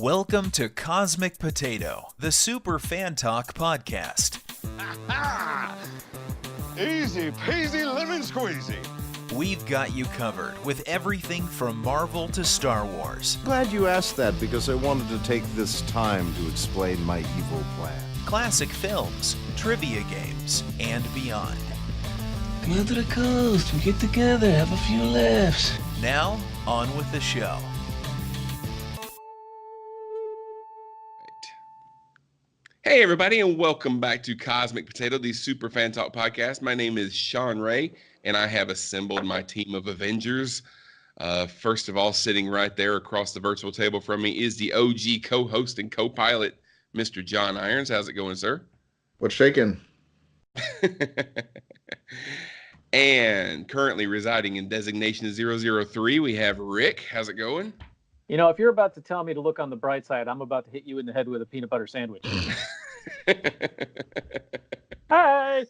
Welcome to Cosmic Potato, the Super Fan Talk podcast. Easy peasy lemon squeezy. We've got you covered with everything from Marvel to Star Wars. Glad you asked that because I wanted to take this time to explain my evil plan. Classic films, trivia games, and beyond. Come out to the coast, we get together, have a few laughs. Now, on with the show. Hey everybody, and welcome back to Cosmic Potato, the Super Fan Talk podcast. My name is Shawn Ray, and I have assembled my team of Avengers. First of all, sitting right there across the virtual table from me is the OG co-host and co-pilot, Mr. John Irons. How's it going, sir? What's shaking? And currently residing in designation 003, we have Rick. How's it going? You know, if you're about to tell me to look on the bright side, I'm about to hit you in the head with a peanut butter sandwich. Hi.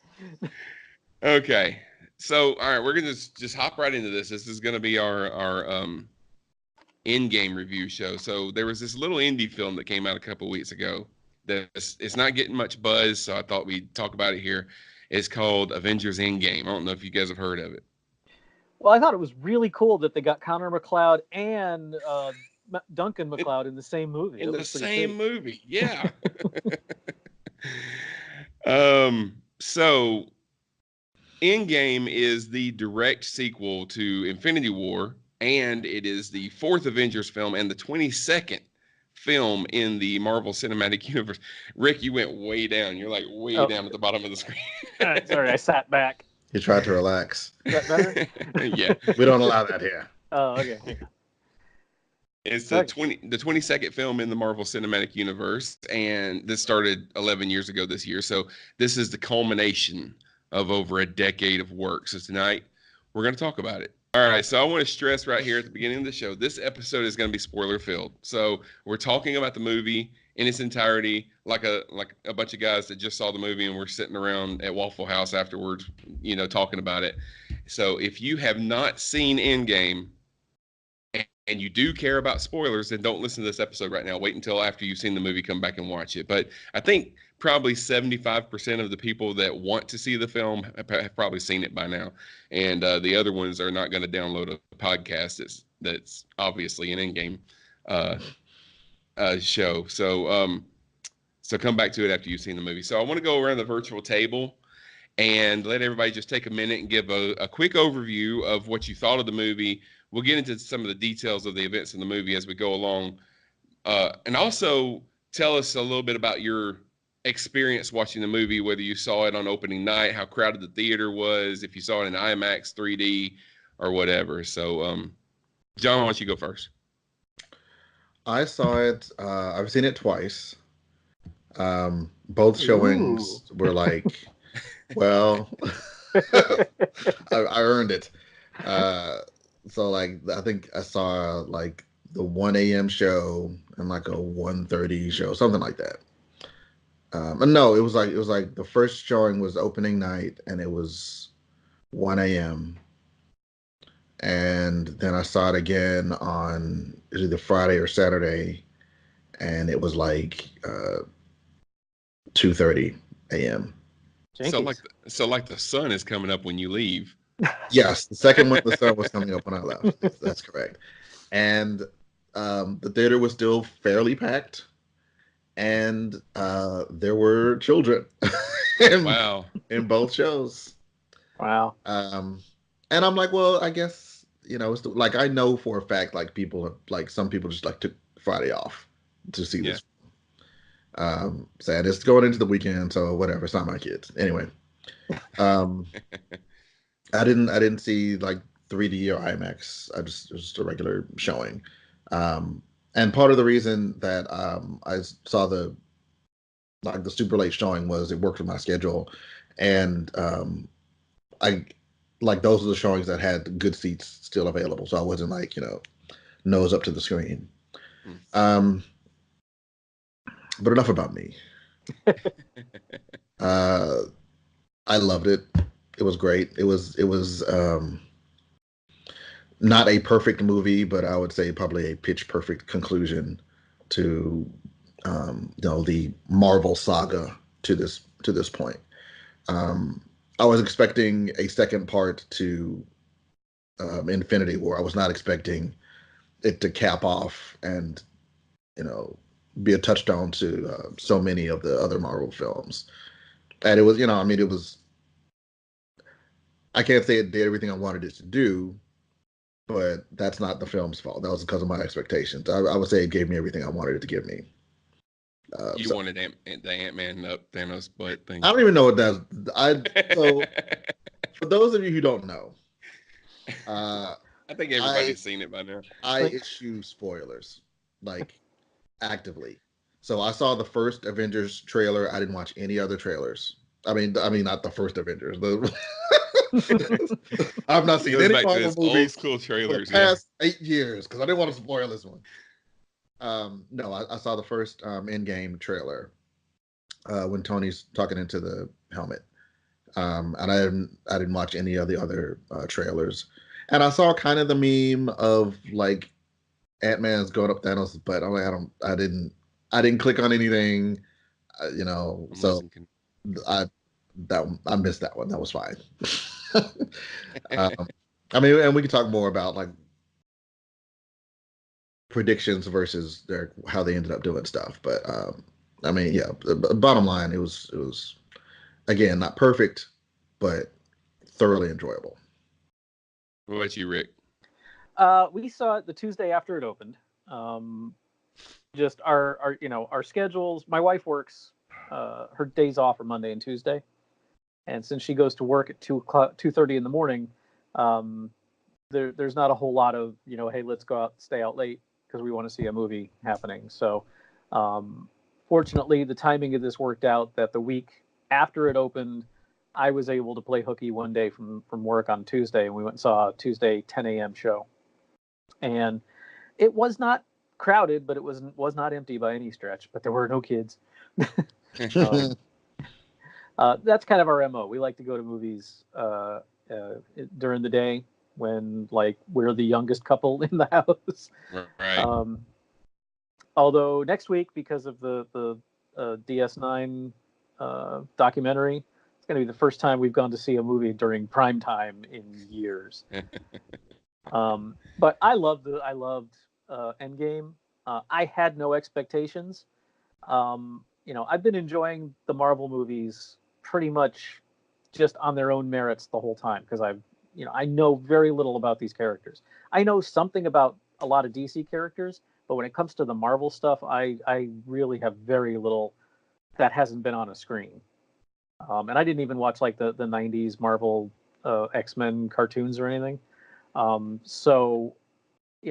Okay. So, all right, we're going to just hop right into this. This is going to be our Endgame review show. So there was this little indie film that came out a couple weeks ago. It's not getting much buzz, so I thought we'd talk about it here. It's called Avengers Endgame. I don't know if you guys have heard of it. Well, I thought it was really cool that they got Connor McLeod and Duncan McLeod in the same movie. In the same movie, yeah. So Endgame is the direct sequel to Infinity War, and it is the fourth Avengers film and the 22nd film in the Marvel Cinematic Universe. Rick, you went way down. You're like way down at the bottom of the screen. Sorry, I sat back. You tried to relax. Is that better? Yeah. We don't allow that here. Oh, okay. It's the 22nd film in the Marvel Cinematic Universe, and this started 11 years ago this year. So this is the culmination of over a decade of work. So tonight we're going to talk about it. All right, so I want to stress right here at the beginning of the show, this episode is going to be spoiler filled. So we're talking about the movie in its entirety, like a bunch of guys that just saw the movie and we're sitting around at Waffle House afterwards, you know, talking about it. So if you have not seen Endgame and you do care about spoilers, then don't listen to this episode right now. Wait until after you've seen the movie, come back and watch it. But I think probably 75% of the people that want to see the film have probably seen it by now. And the other ones are not going to download a podcast that's obviously an Endgame show. So come back to it after you've seen the movie. So I want to go around the virtual table and let everybody just take a minute and give a quick overview of what you thought of the movie. We'll get into some of the details of the events in the movie as we go along. And also tell us a little bit about your experience watching the movie, whether you saw it on opening night, how crowded the theater was, if you saw it in IMAX 3D or whatever. So, John, why don't you go first? I saw it. I've seen it twice. Both showings were like, well, I earned it. So like, I think I saw like the 1 a.m. show and like a 1:30 show, something like that. No, it was like the first showing was opening night and it was 1 a.m. And then I saw it again on either Friday or Saturday, and it was like 2:30 a.m. So like the sun is coming up when you leave. Yes, the second one the sun was coming up when I left. That's correct. And the theater was still fairly packed, and there were children in both shows. Wow. And I'm like, well, I guess, you know, it's like I know for a fact, like some people just like took Friday off to see this. Sad, it's going into the weekend, so whatever. It's not my kids anyway. I didn't see like 3D or IMAX. It was just a regular showing. And part of the reason that I saw the super late showing was it worked with my schedule, and I like those are the showings that had good seats still available, so I wasn't like, you know, nose up to the screen. But enough about me. I loved it. It was great. It was not a perfect movie, but I would say probably a pitch perfect conclusion to the Marvel saga to this point. I was expecting a second part to Infinity War. I was not expecting it to cap off and be a touchstone to so many of the other Marvel films. And it was, it was. I can't say it did everything I wanted it to do, but that's not the film's fault. That was because of my expectations. I would say it gave me everything I wanted it to give me. You wanted the Ant-Man up Thanos butt thing. I don't even know what that's. So for those of you who don't know, I think everybody's seen it by now. I issue spoilers actively. So I saw the first Avengers trailer. I didn't watch any other trailers. I mean, not the first Avengers. I've not seen any Marvel movies old school trailers for the past 8 years because I didn't want to spoil this one. No, I saw the first Endgame trailer when Tony's talking into the helmet, and I didn't watch any of the other trailers. And I saw kind of the meme of Ant-Man's going up Thanos' butt. I'm like, I didn't click on anything, So I missed that one. That was fine. I mean, and we can talk more about predictions versus how they ended up doing stuff. But I mean, yeah. The bottom line, it was again not perfect, but thoroughly enjoyable. What about you, Rick? We saw it the Tuesday after it opened. Just our schedules. My wife works. Her days off are Monday and Tuesday, and since she goes to work at 2:30 in the morning, there's not a whole lot of hey, let's go out, stay out late because we want to see a movie happening. So, fortunately, the timing of this worked out that the week after it opened, I was able to play hooky one day from work on Tuesday, and we went and saw a Tuesday 10 a.m. show, and it was not crowded, but it was not empty by any stretch. But there were no kids. That's kind of our MO. We like to go to movies during the day when we're the youngest couple in the house. Right. Although next week, because of the DS9 documentary, it's going to be the first time we've gone to see a movie during prime time in years. But I loved Endgame. I had no expectations. I've been enjoying the Marvel movies pretty much just on their own merits the whole time because I know very little about these characters. I know something about a lot of DC characters, but when it comes to the Marvel stuff, I really have very little that hasn't been on a screen. And I didn't even watch the 90s Marvel X-Men cartoons or anything. So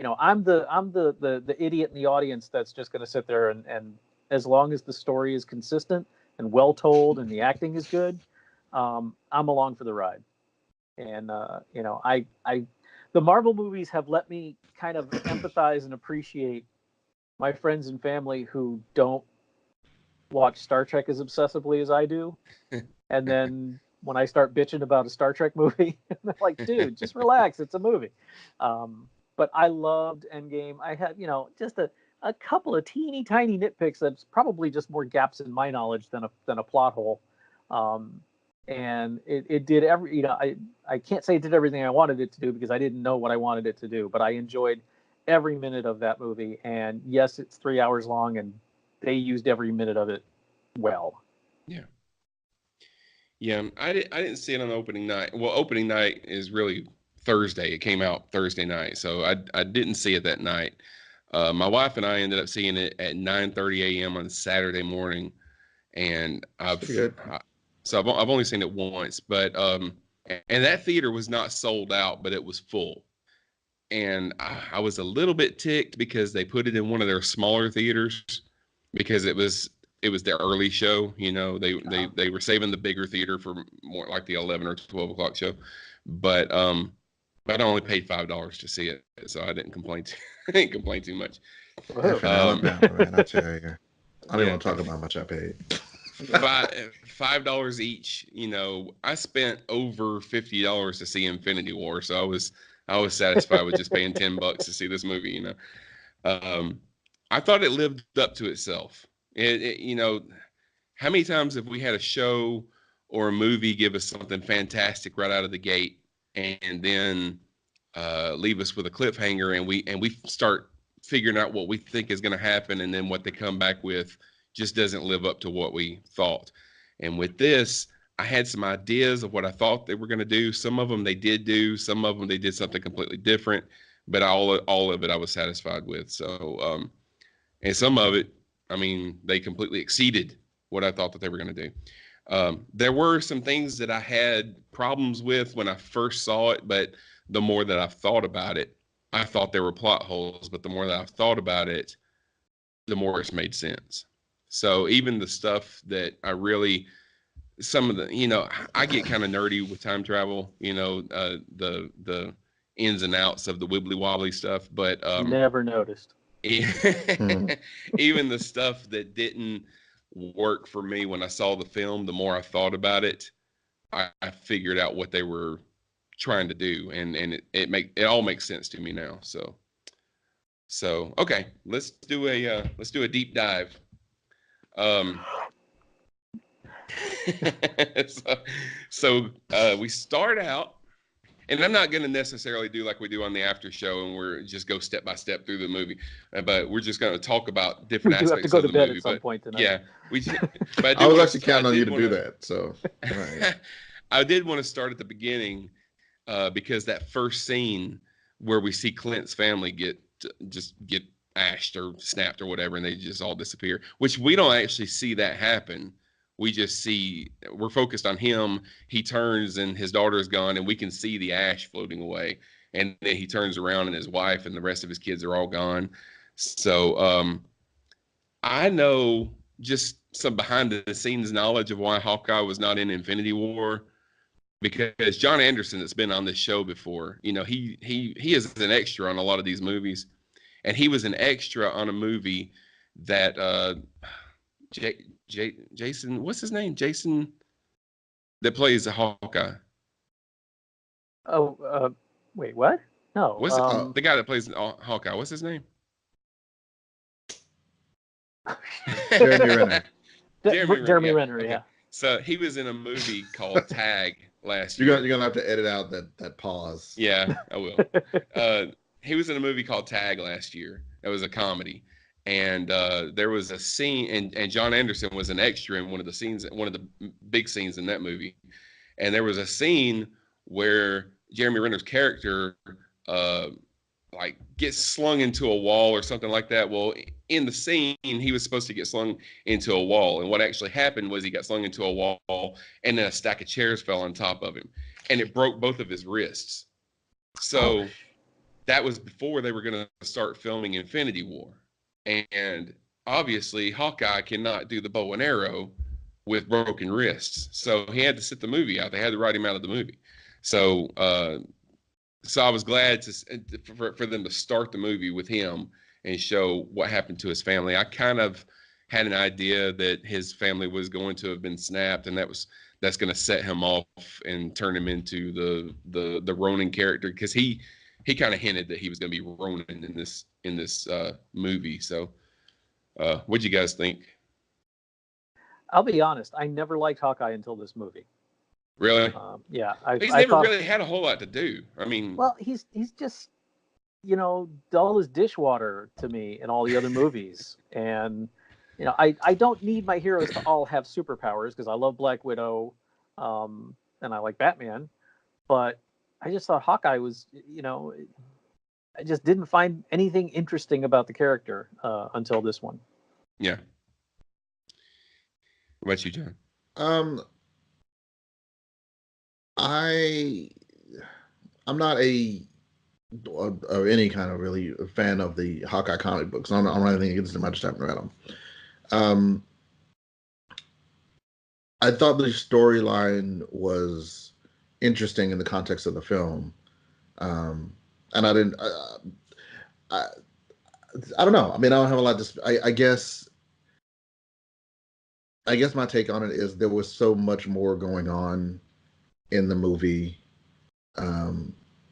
I'm the idiot in the audience that's just going to sit there and as long as the story is consistent and well told and the acting is good, I'm along for the ride. And the Marvel movies have let me kind of empathize and appreciate my friends and family who don't watch Star Trek as obsessively as I do. And then when I start bitching about a Star Trek movie, they're like, dude, just relax. It's a movie. But I loved Endgame. I had, just a couple of teeny tiny nitpicks that's probably just more gaps in my knowledge than a plot hole. And it did I can't say it did everything I wanted it to do because I didn't know what I wanted it to do, but I enjoyed every minute of that movie. And yes, it's 3 hours long and they used every minute of it well. Yeah. Yeah, I didn't see it on opening night. Well, opening night is really Thursday. It came out Thursday night, so I didn't see it that night. My wife and I ended up seeing it at 9:30 a.m. on Saturday morning, and I've only seen it once, but and that theater was not sold out, but it was full, and I was a little bit ticked because they put it in one of their smaller theaters because it was the early show. They were saving the bigger theater for more like the 11 or 12 o'clock show, but I only paid $5 to see it, so I didn't complain. I didn't complain too much. Alabama, man, I tell you, I don't want to talk about how much I paid. $5 each. I spent over $50 to see Infinity War, so I was satisfied with just paying $10 to see this movie. I thought it lived up to itself. You know, how many times have we had a show or a movie give us something fantastic right out of the gate, and then leave us with a cliffhanger, and we start figuring out what we think is going to happen, and then what they come back with just doesn't live up to what we thought. And with this, I had some ideas of what I thought they were going to do. Some of them they did do, some of them they did something completely different, but all of it I was satisfied with. So and some of it, I mean, they completely exceeded what I thought that they were going to do. There were some things that I had problems with when I first saw it, but the more that I've thought about it, I thought there were plot holes, but the more that I've thought about it, the more it's made sense. So even the stuff that I really, some of the, you know, I get kind of nerdy with time travel, you know, the ins and outs of the wibbly wobbly stuff, but Never noticed. even the stuff that didn't work for me when I saw the film, the more I thought about it, I figured out what they were trying to do, and it all makes sense to me now. So okay, let's do a deep dive. Um, we start out, and I'm not going to necessarily do like we do on the after show, and we're just go step by step through the movie, but we're just going to talk about different We do have to aspects go of to the bed movie. at some But point tonight. yeah, but I was actually counting on you to do that. So right. I did want to start at the beginning because that first scene where we see Clint's family get ashed or snapped or whatever, and they just all disappear, which we don't actually see that happen. We just see, we're focused on him. He turns and his daughter is gone, and we can see the ash floating away. And then he turns around and his wife and the rest of his kids are all gone. So I know just some behind the scenes knowledge of why Hawkeye was not in Infinity War, because John Anderson, that's been on this show before, you know, he is an extra on a lot of these movies, and he was an extra on a movie that Jason, what's his name? Jason, that plays the Hawkeye. Oh, wait, what? No. What's the guy that plays Hawkeye? What's his name? Jeremy Renner. Jeremy Renner, okay. yeah. So he was in a movie called Tag last You're year. gonna have to edit out that pause. Yeah, I will. He was in a movie called Tag last year. It was a comedy, and there was a scene, and John Anderson was an extra in one of the scenes, one of the big scenes in that movie. And there was a scene where Jeremy Renner's character like gets slung into a wall or something like that. Well, in the scene, he was supposed to get slung into a wall, and what actually happened was he got slung into a wall, and then a stack of chairs fell on top of him, and it broke both of his wrists. So that was before they were going to start filming Infinity War, and obviously Hawkeye cannot do the bow and arrow with broken wrists, so he had to sit the movie out. They had to write him out of the movie. So I was glad for them to start the movie with him and show what happened to his family. I kind of had an idea that his family was going to have been snapped, and that's going to set him off and turn him into the Ronin character, because he kind of hinted that he was going to be Ronin in this movie. So what'd you guys think? I'll be honest, I never liked Hawkeye until this movie. Really? Yeah, He's I never thought, really had a whole lot to do. I mean, well, he's just, you know, dull as dishwater to me in all the other movies. And you know, I don't need my heroes to all have superpowers, because I love Black Widow, and I like Batman, but I just thought Hawkeye was, you know, I just didn't find anything interesting about the character until this one. yeah. What about you, John? I'm not or any kind of really a fan of the Hawkeye comic books. I don't have anything against them. I just haven't read them. I thought the storyline was interesting in the context of the film, and I didn't. I don't know. I mean, I don't have a lot to. I guess my take on it is there was so much more going on in the movie.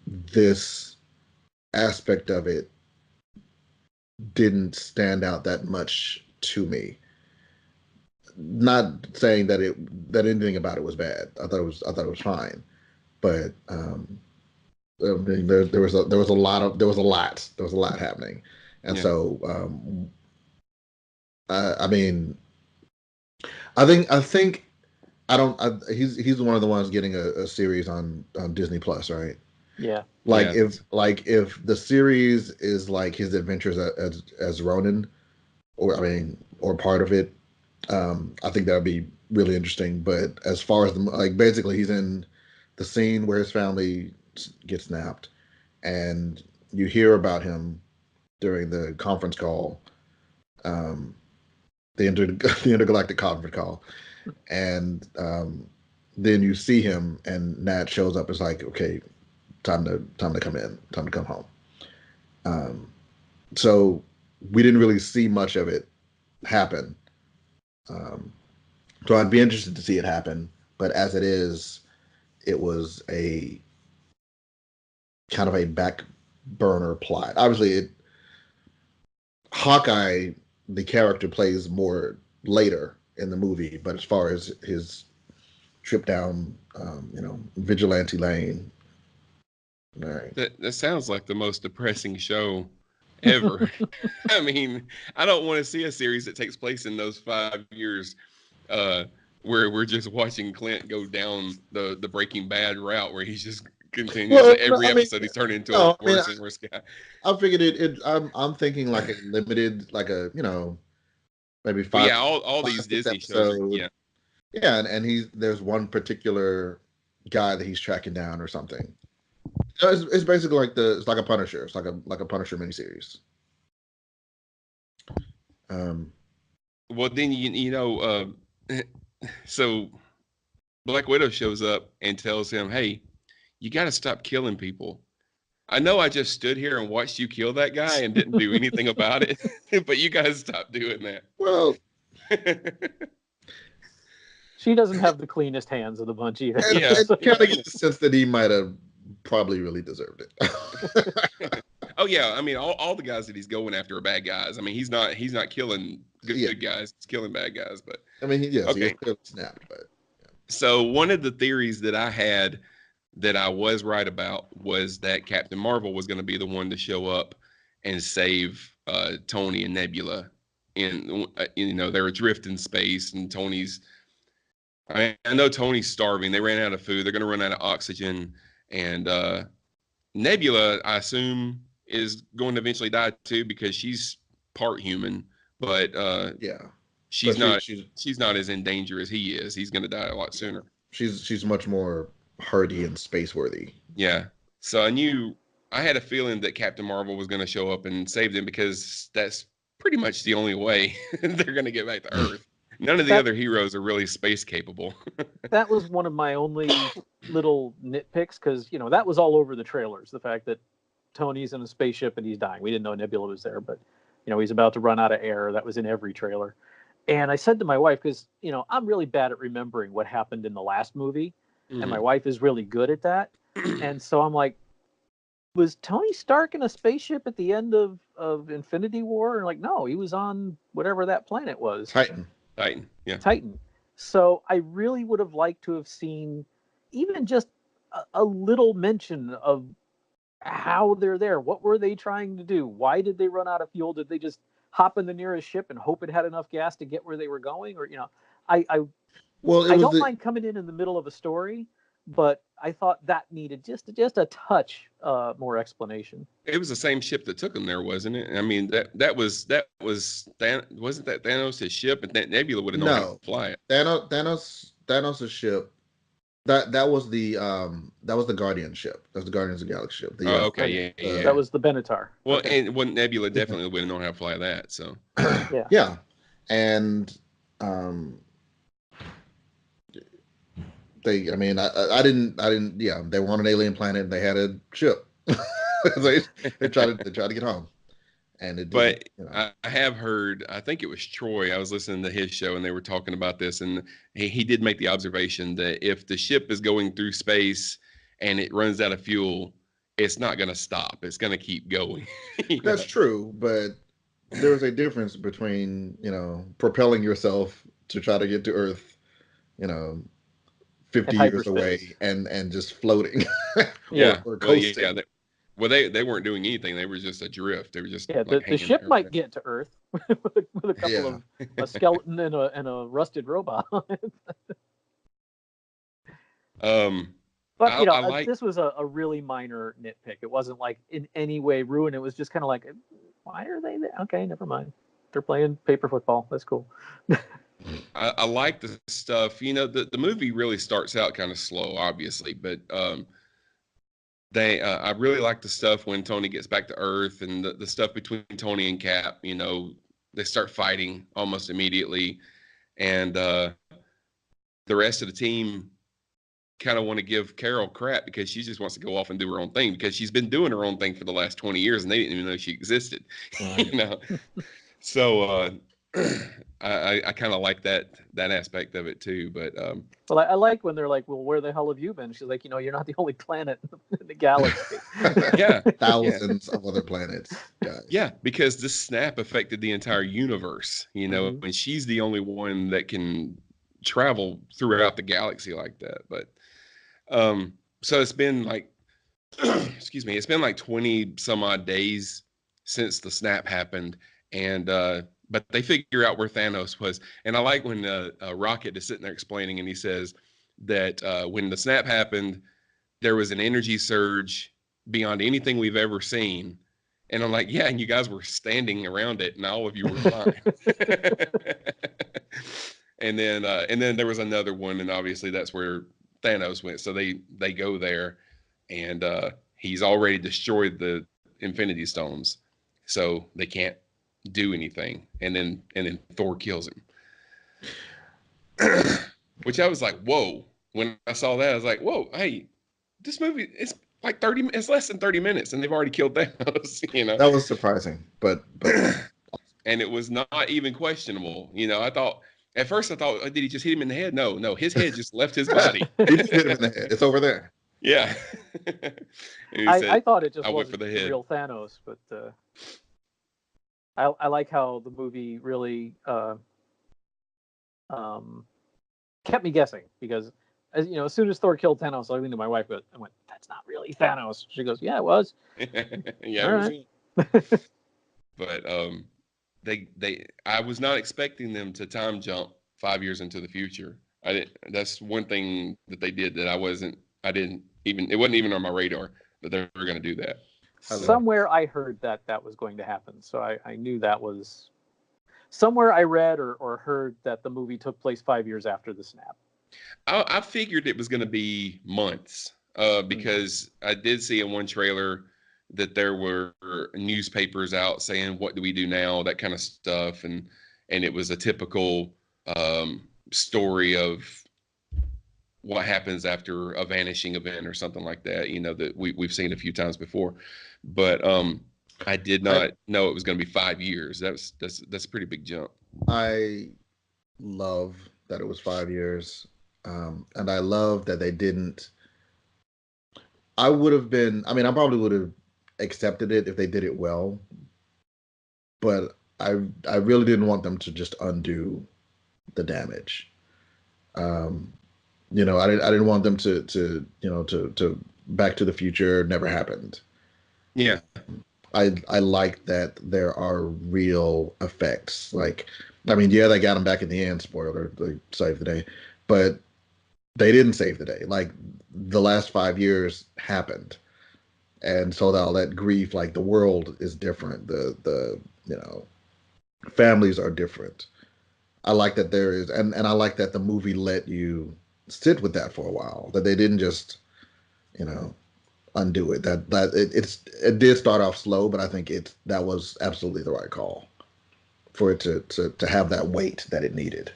This aspect of it didn't stand out that much to me. Not saying that anything about it was bad. I thought it was fine, but I mean, there was a lot happening, and Yeah. so I mean, I think I don't. He's one of the ones getting a series on Disney Plus, right? Yeah. Like Yeah. if the series is like his adventures as Ronin, or I mean, or part of it, I think that would be really interesting. But as far as basically he's in the scene where his family gets snapped, and you hear about him during the conference call, um, the intergalactic conference call, and then you see him, and Nat shows up. It's like, okay, time to come in, time to come home. Um, so we didn't really see much of it happen. Um, so I'd be interested to see it happen. But as it is, it was a kind of a back burner plot. Obviously, Hawkeye, the character, plays more later in the movie, but as far as his trip down, vigilante lane, all right. That sounds like the most depressing show ever. I mean, I don't want to see a series that takes place in those 5 years, where we're just watching Clint go down the Breaking Bad route, where he's just continuously Well, every I mean, episode he's turning into no, a worse and worse guy. I figured I'm thinking like a limited, like a maybe But five, yeah, all five these six Disney shows are, episode. yeah. Yeah, and there's one particular guy that he's tracking down or something. So it's basically it's like a Punisher. It's like a Punisher miniseries. Um, Well, then so Black Widow shows up and tells him, "Hey, you got to stop killing people. I know I just stood here and watched you kill that guy and didn't do anything about it, but you got to stop doing well, that." She doesn't have the cleanest hands of the bunch either. and, Yeah. and kind of get the sense that he might have probably really deserved it. Oh yeah, I mean, all the guys that he's going after are bad guys. I mean, he's not killing good guys, he's killing bad guys. But I mean, yes, he was okay. clearly snapped, but So one of the theories that I had that I was right about was that Captain Marvel was going to be the one to show up and save Tony and Nebula. In they're adrift in space, and I know Tony's starving. They ran out of food. They're going to run out of oxygen, and Nebula, I assume, is going to eventually die too because she's part human, but yeah, she's but not. She's not as in danger as he is. He's going to die a lot sooner. she's much more hardy and space worthy. Yeah. So I had a feeling that Captain Marvel was going to show up and save them because that's pretty much the only way they're going to get back to Earth. None of the other heroes are really space capable. That was one of my only little nitpicks because that was all over the trailers. The fact that Tony's in a spaceship and he's dying. We didn't know Nebula was there, but he's about to run out of air. That was in every trailer. And I said to my wife, because I'm really bad at remembering what happened in the last movie, and my wife is really good at that. And so I'm like, was Tony Stark in a spaceship at the end of Infinity War? And like, no, he was on whatever that planet was. Titan. Yeah. Titan. So I really would have liked to have seen even just a little mention of how they're there. What were they trying to do? Why did they run out of fuel? Did they just hop in the nearest ship and hope it had enough gas to get where they were going? Or I don't mind coming in the middle of a story, but I thought that needed just a touch more explanation. It was the same ship that took them there, wasn't it? I mean, wasn't that Thanos' ship, and that Nebula would have known how to fly it. Thanos' ship. That was the Guardian ship. That's the Guardians of the Galaxy ship. Okay, yeah. That was the Benatar. Well, and Nebula definitely would have known how to fly that. So yeah, and I didn't. Yeah, they were on an alien planet. They had a ship. they tried to get home, and it. But I have heard. I think it was Troy. I was listening to his show, and they were talking about this, and he did make the observation that if the ship is going through space and it runs out of fuel, it's not going to stop. It's going to keep going. That's true, but there's a difference between, propelling yourself to try to get to Earth, you know, And 50 years hyperspace. away and just floating or, Yeah. or Well, yeah. coasting. They weren't doing anything. They were just adrift. They were just Yeah, like the hanging ship there. might get to Earth with a couple Yeah. of a skeleton and a rusted robot on it. Um, But I like. this was a really minor nitpick. It wasn't like in any way ruined. It was just kind of like, why are they there? Okay, never mind. They're playing paper football. That's cool. I like the stuff. The movie really starts out kind of slow, obviously, but I really like the stuff when Tony gets back to Earth and the stuff between Tony and Cap. They start fighting almost immediately, and the rest of the team kind of want to give Carol crap because she just wants to go off and do her own thing because she's been doing her own thing for the last 20 years and they didn't even know she existed. So I kind of like that aspect of it too. But Well, I like when they're like, well, where the hell have you been? She's like, you're not the only planet in the galaxy. yeah, Thousands of other planets, guys. yeah, because this snap affected the entire universe, Mhm. and she's the only one that can travel throughout the galaxy like that. But so it's been like, excuse me, it's been like 20 some odd days since the snap happened, and but they figure out where Thanos was, and I like when Rocket is sitting there explaining, and he says that when the snap happened, there was an energy surge beyond anything we've ever seen. And I'm like, yeah, and you guys were standing around it, and all of you were fine. And then there was another one, and obviously that's where Thanos went. So they go there, and he's already destroyed the Infinity Stones, so they can't do anything. And then Thor kills him, which I was like, whoa. When I saw that, I was like, whoa, hey, this movie is like 30. It's less than 30 minutes, and they've already killed Thanos. That was surprising, but And it was not even questionable. I thought at first did he just hit him in the head? No, his head just left his body. he just hit him in the head. It's over there. Yeah. And he said, I thought it just I went wasn't for the the head. real Thanos, but I like how the movie really kept me guessing because as soon as Thor killed Thanos, I leaned to my wife and went, "That's not really Thanos." She goes, "Yeah, it was." Yeah. All right. But I was not expecting them to time jump 5 years into the future. That's one thing that they did that it wasn't even on my radar that they were going to do that. Somewhere I heard that was going to happen, so I knew that was somewhere I read or heard that the movie took place 5 years after the snap. I figured it was going to be months because I did see in one trailer that there were newspapers out saying, what do we do now? That kind of stuff. And it was a typical story of what happens after a vanishing event or something like that, that we've seen a few times before. But I did not know it was going to be 5 years. That's a pretty big jump. I love that it was 5 years. And I love that they didn't. I probably would have accepted it if they did it well, but I really didn't want them to just undo the damage. I didn't want them to Back to the Future never happened. Yeah. I like that there are real effects. They got him back in the end, spoiler, they saved the day, but they didn't save the day. Like, the last 5 years happened. And so all that grief, like, the world is different. The families are different. I like that there is, and I like that the movie let you sit with that for a while, that they didn't just, undo it. It did start off slow, but I think that was absolutely the right call for it to have that weight that it needed.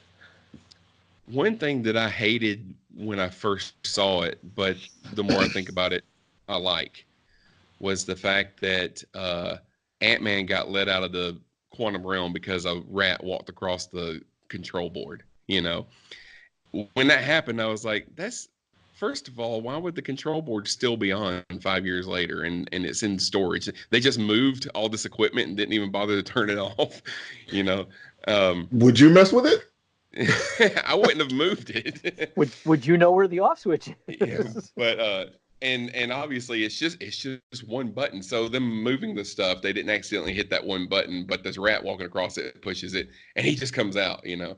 One thing that I hated when I first saw it, but the more I think about it, I like, was the fact that Ant-Man got let out of the quantum realm because a rat walked across the control board. When that happened, I was like, that's first of all, why would the control board still be on 5 years later and it's in storage? They just moved all this equipment and didn't even bother to turn it off. You know, Would you mess with it? I wouldn't have moved it. Would you know where the off switch is? Yeah, but and obviously it's just one button. So them moving the stuff, they didn't accidentally hit that one button, but this rat walking across it pushes it, and he just comes out. You know,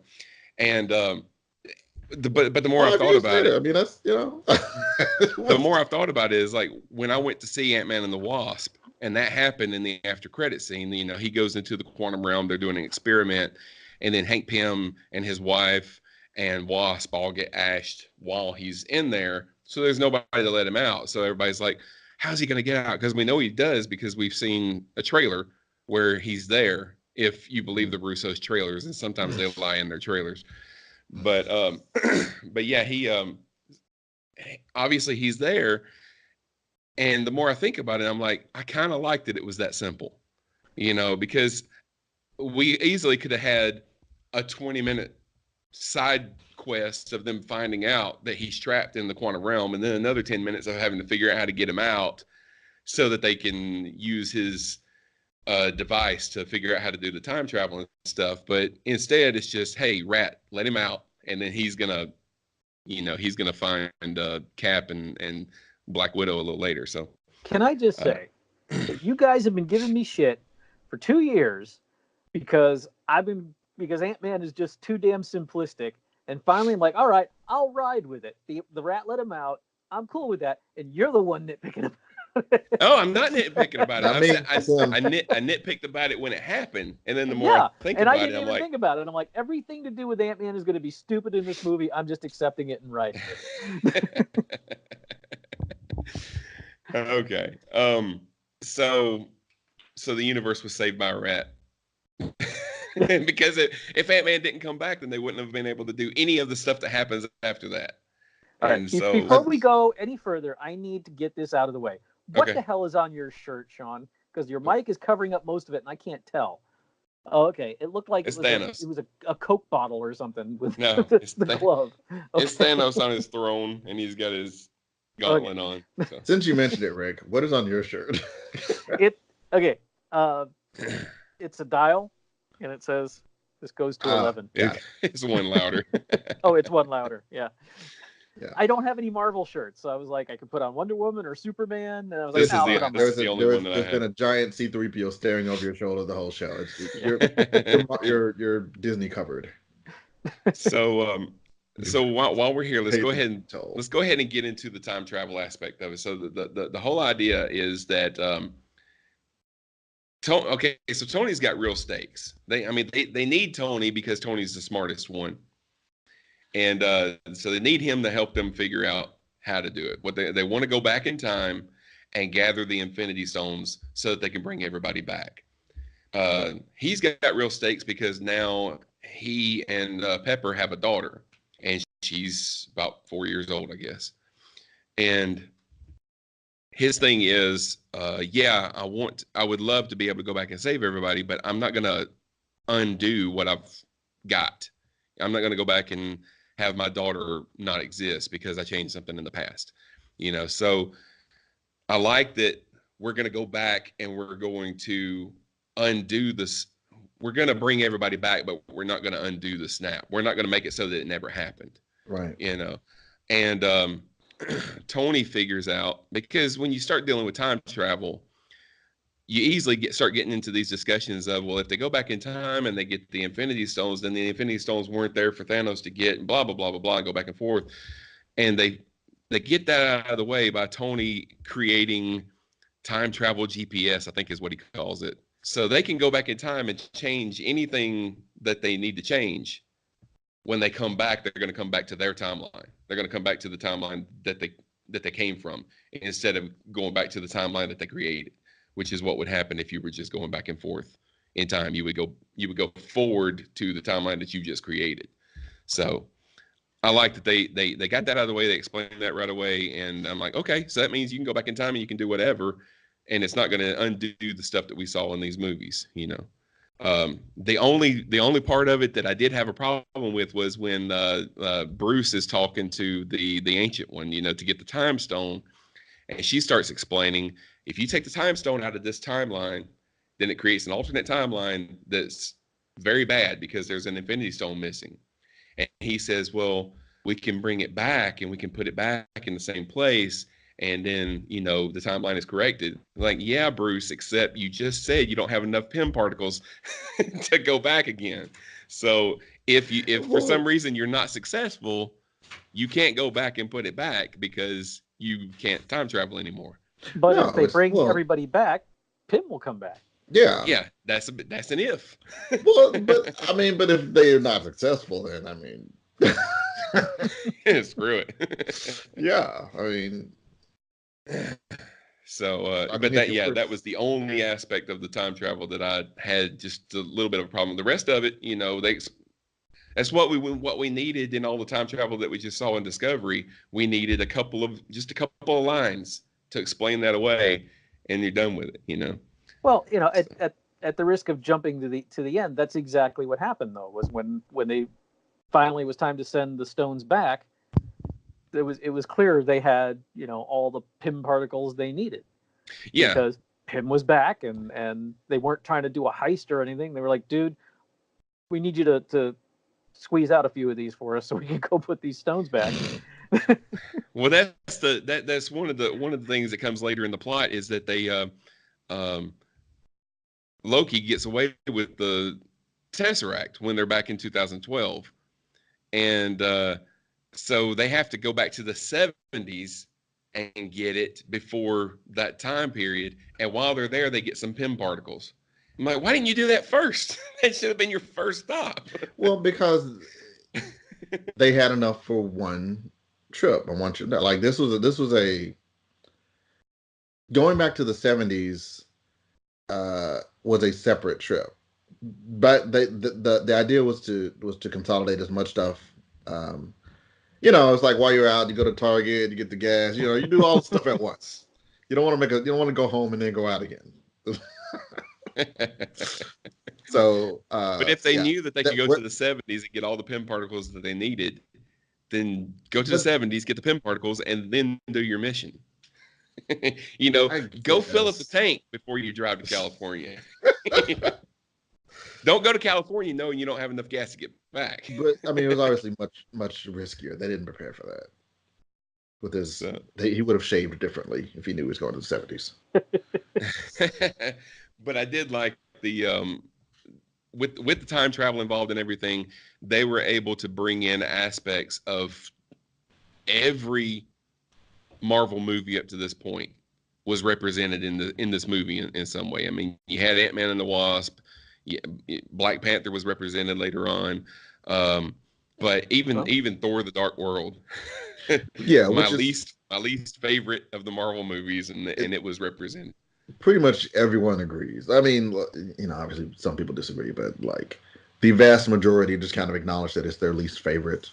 and but the more I've thought about it, I mean, that's, you know, the more I've thought about it is like when I went to see Ant-Man and the Wasp, and that happened in the after credit scene. You know, he goes into the quantum realm. They're doing an experiment. And then Hank Pym and his wife and Wasp all get ashed while he's in there. So there's nobody to let him out. So everybody's like, how's he going to get out? Because we know he does, because we've seen a trailer where he's there, if you believe the Russo's trailers. And sometimes they lie in their trailers. But but yeah, he obviously he's there. And the more I think about it, I'm like, I kind of liked that it was that simple, you know, because we easily could have had a 20-minute side quest of them finding out that he's trapped in the quantum realm, and then another 10 minutes of having to figure out how to get him out so that they can use his device to figure out how to do the time travel and stuff. But instead it's just, hey, rat, let him out, and then he's gonna find Cap and Black Widow a little later. So can I just say that you guys have been giving me shit for 2 years because Ant-Man is just too damn simplistic, and finally I'm like, all right, I'll ride with it. The rat let him out. I'm cool with that, and you're the one nitpicking about it. Oh, I'm not nitpicking about it. I I nitpicked about it when it happened, and then the more I think and about I didn't it, I'm even like, think about it. I'm like, everything to do with Ant-Man is going to be stupid in this movie. I'm just accepting it and riding with it. okay. So the universe was saved by a rat. Because if Ant-Man didn't come back, then they wouldn't have been able to do any of the stuff that happens after that. All right, And so before we go any further, I need to get this out of the way. What Okay. the hell is on your shirt, Shawn? Because your mic is covering up most of it, and I can't tell. Oh, okay. It looked like It's it was Thanos. it was a Coke bottle or something with No, the it's glove. It's Okay. Thanos on his throne, and he's got his gauntlet on. So. Since you mentioned it, Rick, what is on your shirt? Okay. It's a dial, and it says this goes to 11. Yeah, it's one louder. Oh, it's one louder. Yeah. Yeah. I don't have any Marvel shirts, so I was like, I could put on Wonder Woman or Superman, and I was This like, is no, the- I'll put on this is mine. the only one that I There's been have. a giant C-3PO staring over your shoulder the whole show. You're Disney covered. So while we're here, let's go ahead and Told. let's go ahead and get into the time travel aspect of it. So the whole idea is that so Tony's got real stakes. They need Tony because Tony's the smartest one. And so they need him to help them figure out how to do it. What they want to go back in time and gather the Infinity Stones so that they can bring everybody back. He's got real stakes because now he and Pepper have a daughter, and she's about 4 years old, I guess. And his thing is, I would love to be able to go back and save everybody, but I'm not gonna undo what I've got. I'm not gonna go back and have my daughter not exist because I changed something in the past, so I like that we're going to go back and we're going to undo this. We're going to bring everybody back, but we're not going to undo the snap. We're not going to make it so that it never happened, Right. And Tony figures out, because when you start dealing with time travel, you easily start getting into these discussions of, well, if they go back in time and they get the Infinity Stones, then the Infinity Stones weren't there for Thanos to get, and blah, blah, blah, blah, blah, and go back and forth. And they get that out of the way by Tony creating time travel GPS, I think is what he calls it. So they can go back in time and change anything that they need to change. When they come back, they're going to come back to their timeline. They're going to come back to the timeline that they came from, instead of going back to the timeline that they created, which is what would happen if you were just going back and forth in time. You would go forward to the timeline that you just created. So I like that they got that out of the way. They explained that right away. And I'm like, okay, so that means you can go back in time and you can do whatever. And it's not going to undo the stuff that we saw in these movies, The only part of it that I did have a problem with was when Bruce is talking to the ancient one, to get the time stone, and she starts explaining, if you take the time stone out of this timeline, then it creates an alternate timeline that's very bad because there's an infinity stone missing. And he says, well, we can bring it back and we can put it back in the same place. And then, the timeline is corrected. Like, yeah, Bruce, except you just said you don't have enough Pym particles to go back again. So if for some reason you're not successful, you can't go back and put it back because you can't time travel anymore. But if they bring everybody back, Pym will come back. Yeah. Yeah, that's an if. Well, but if they're not successful, then screw it. Yeah, So, that was the only aspect of the time travel that I had just a little bit of a problem. The rest of it, that's what we needed in all the time travel that we just saw in Discovery. We needed a couple of lines to explain that away, and you're done with it. Well, at the risk of jumping to the end, that's exactly what happened though. Was when they finally was time to send the stones back. It was clear they had all the Pym particles they needed. Yeah, because Pym was back and they weren't trying to do a heist or anything. They were like, dude, we need you to squeeze out a few of these for us so we can go put these stones back. Well, that's one of the things that comes later in the plot is that they Loki gets away with the Tesseract when they're back in 2012, and so they have to go back to the 70s and get it before that time period. And while they're there, they get some Pym particles. I'm like, why didn't you do that first? That should have been your first stop. Well, because they had enough for one trip. I want you to know, like this was a going back to the 70s was a separate trip, but the idea was to consolidate as much stuff. It's like while you're out, you go to Target, you get the gas, you do all the stuff at once. You don't want to go home and then go out again. So, but if they knew that they could go to the 70s and get all the Pym particles that they needed, then go to the 70s, get the Pym particles, and then do your mission. Go fill up the tank before you drive to California. Don't go to California knowing you don't have enough gas to get back. But it was obviously much riskier. They didn't prepare for that. With his, he would have shaved differently if he knew he was going to the 70s. But I did like the with the time travel involved and everything, they were able to bring in aspects of every Marvel movie up to this point was represented in this movie in some way. You had Ant-Man and the Wasp. Yeah, Black Panther was represented later on, but even Thor: The Dark World, yeah, my least favorite of the Marvel movies, and it was represented. Pretty much everyone agrees. Obviously some people disagree, but like the vast majority just kind of acknowledge that it's their least favorite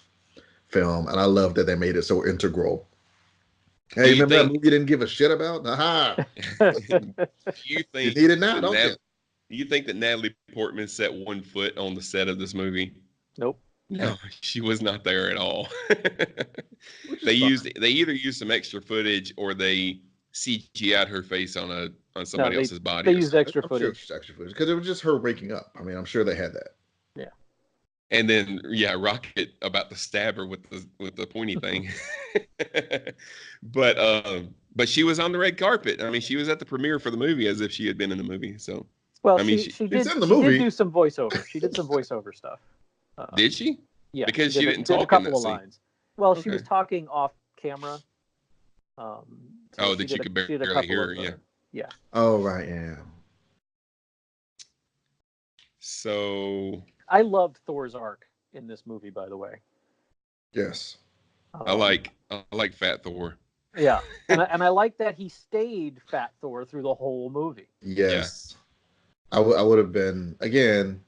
film, and I love that they made it so integral. Hey, remember that movie you didn't give a shit about? Aha! You think you need it now, don't you? You think that Natalie Portman set one foot on the set of this movie? Nope. No, she was not there at all. They either used some extra footage or they CGI'd her face on somebody else's body. They used extra footage. Sure, extra footage because it was just her waking up. I'm sure they had that. Yeah. And then Rocket about to stab her with the pointy thing. But she was on the red carpet. She was at the premiere for the movie as if she had been in the movie. So. Well, she did do some voiceover. She did some voiceover stuff. Did she? Yeah. Because she didn't talk a couple in of that lines. Well, she was talking off camera. That you could barely hear her. Yeah. Yeah. Oh, right. Yeah. So. I loved Thor's arc in this movie, by the way. Yes. I like Fat Thor. Yeah. And I like that he stayed Fat Thor through the whole movie. Yes. Yeah. I would have been, again,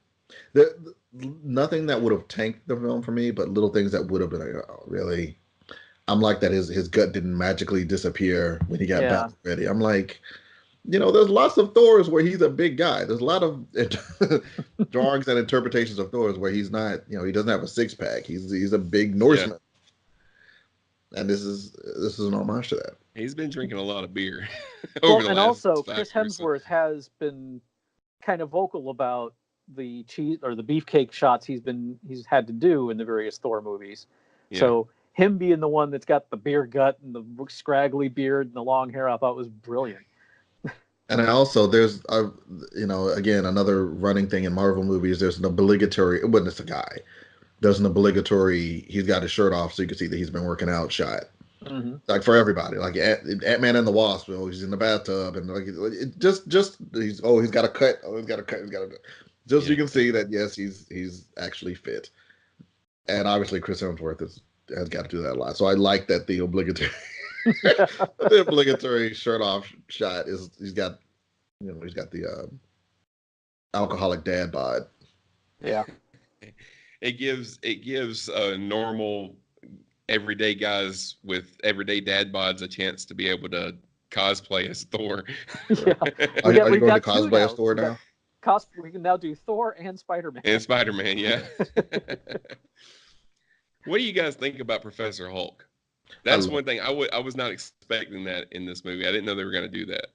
nothing that would have tanked the film for me, but little things that would have been like, oh, really? I'm like that his gut didn't magically disappear when he got back ready. I'm like, there's lots of Thors where he's a big guy. There's a lot of drawings and interpretations of Thors where he's not, he doesn't have a six pack. He's a big Norseman, and this is an homage to that. He's been drinking a lot of beer over the and last also Chris Hemsworth has been kind of vocal about the cheese or the beefcake shots he's had to do in the various Thor movies. Yeah. So him being the one that's got the beer gut and the scraggly beard and the long hair, I thought was brilliant. And also, there's again, another running thing in Marvel movies. There's an obligatory. Well, it's a guy. There's an obligatory. He's got his shirt off, so you can see that he's been working out. Shot. Mm-hmm. Like for everybody, like Ant-Man and the Wasp. He's in the bathtub, and like it just he's got a cut. He's got a cut. Just so you can see that yes, he's actually fit. And obviously, Chris Hemsworth has got to do that a lot. So I like that the obligatory. The obligatory shirt off shot is he's got the alcoholic dad bod. Yeah, it gives normal everyday guys with everyday dad bods a chance to be able to cosplay as Thor. Yeah. Are you going to cosplay as Thor now? We can now do Thor and Spider-Man. And Spider-Man, yeah. What do you guys think about Professor Hulk? That's one thing I was not expecting that in this movie. I didn't know they were going to do that.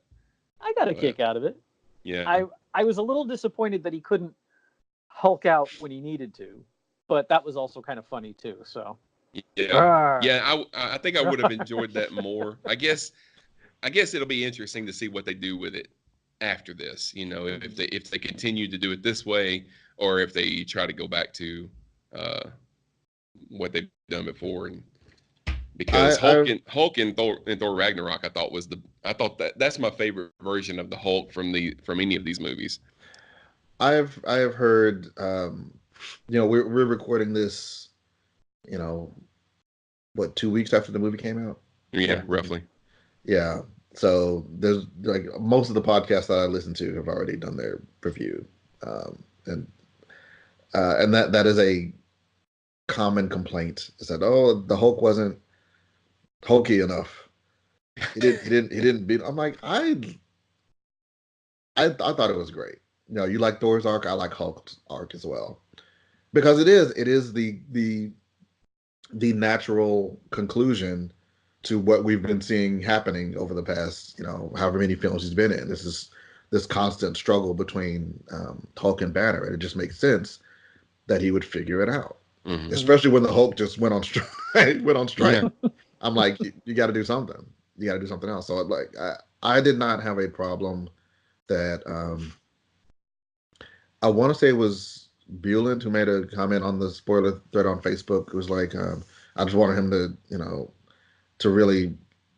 I got a kick out of it. Yeah. I was a little disappointed that he couldn't Hulk out when he needed to, but that was also kind of funny too. So. Yeah. Yeah. I think I would have enjoyed that more. I guess it'll be interesting to see what they do with it after this. If they continue to do it this way, or if they try to go back to what they've done before. And because Hulk and Thor Ragnarok, I thought that's my favorite version of the Hulk from any of these movies. I have heard, we're recording this, 2 weeks after the movie came out? Yeah, roughly. Yeah. So there's like most of the podcasts that I listen to have already done their review. And that is a common complaint is that, the Hulk wasn't hulky enough. He didn't beat. I'm like, I thought it was great. You like Thor's arc, I like Hulk's arc as well, because it is the natural conclusion to what we've been seeing happening over the past however many films he's been in. This is this constant struggle between Hulk and Banner, and it just makes sense that he would figure it out. Mm-hmm. Especially when the Hulk just went on strike. Yeah. I'm like, you got to do something. You got to do something else. So I did not have a problem that I want to say it was Bueland who made a comment on the spoiler thread on Facebook. It was like, I just wanted him to, to really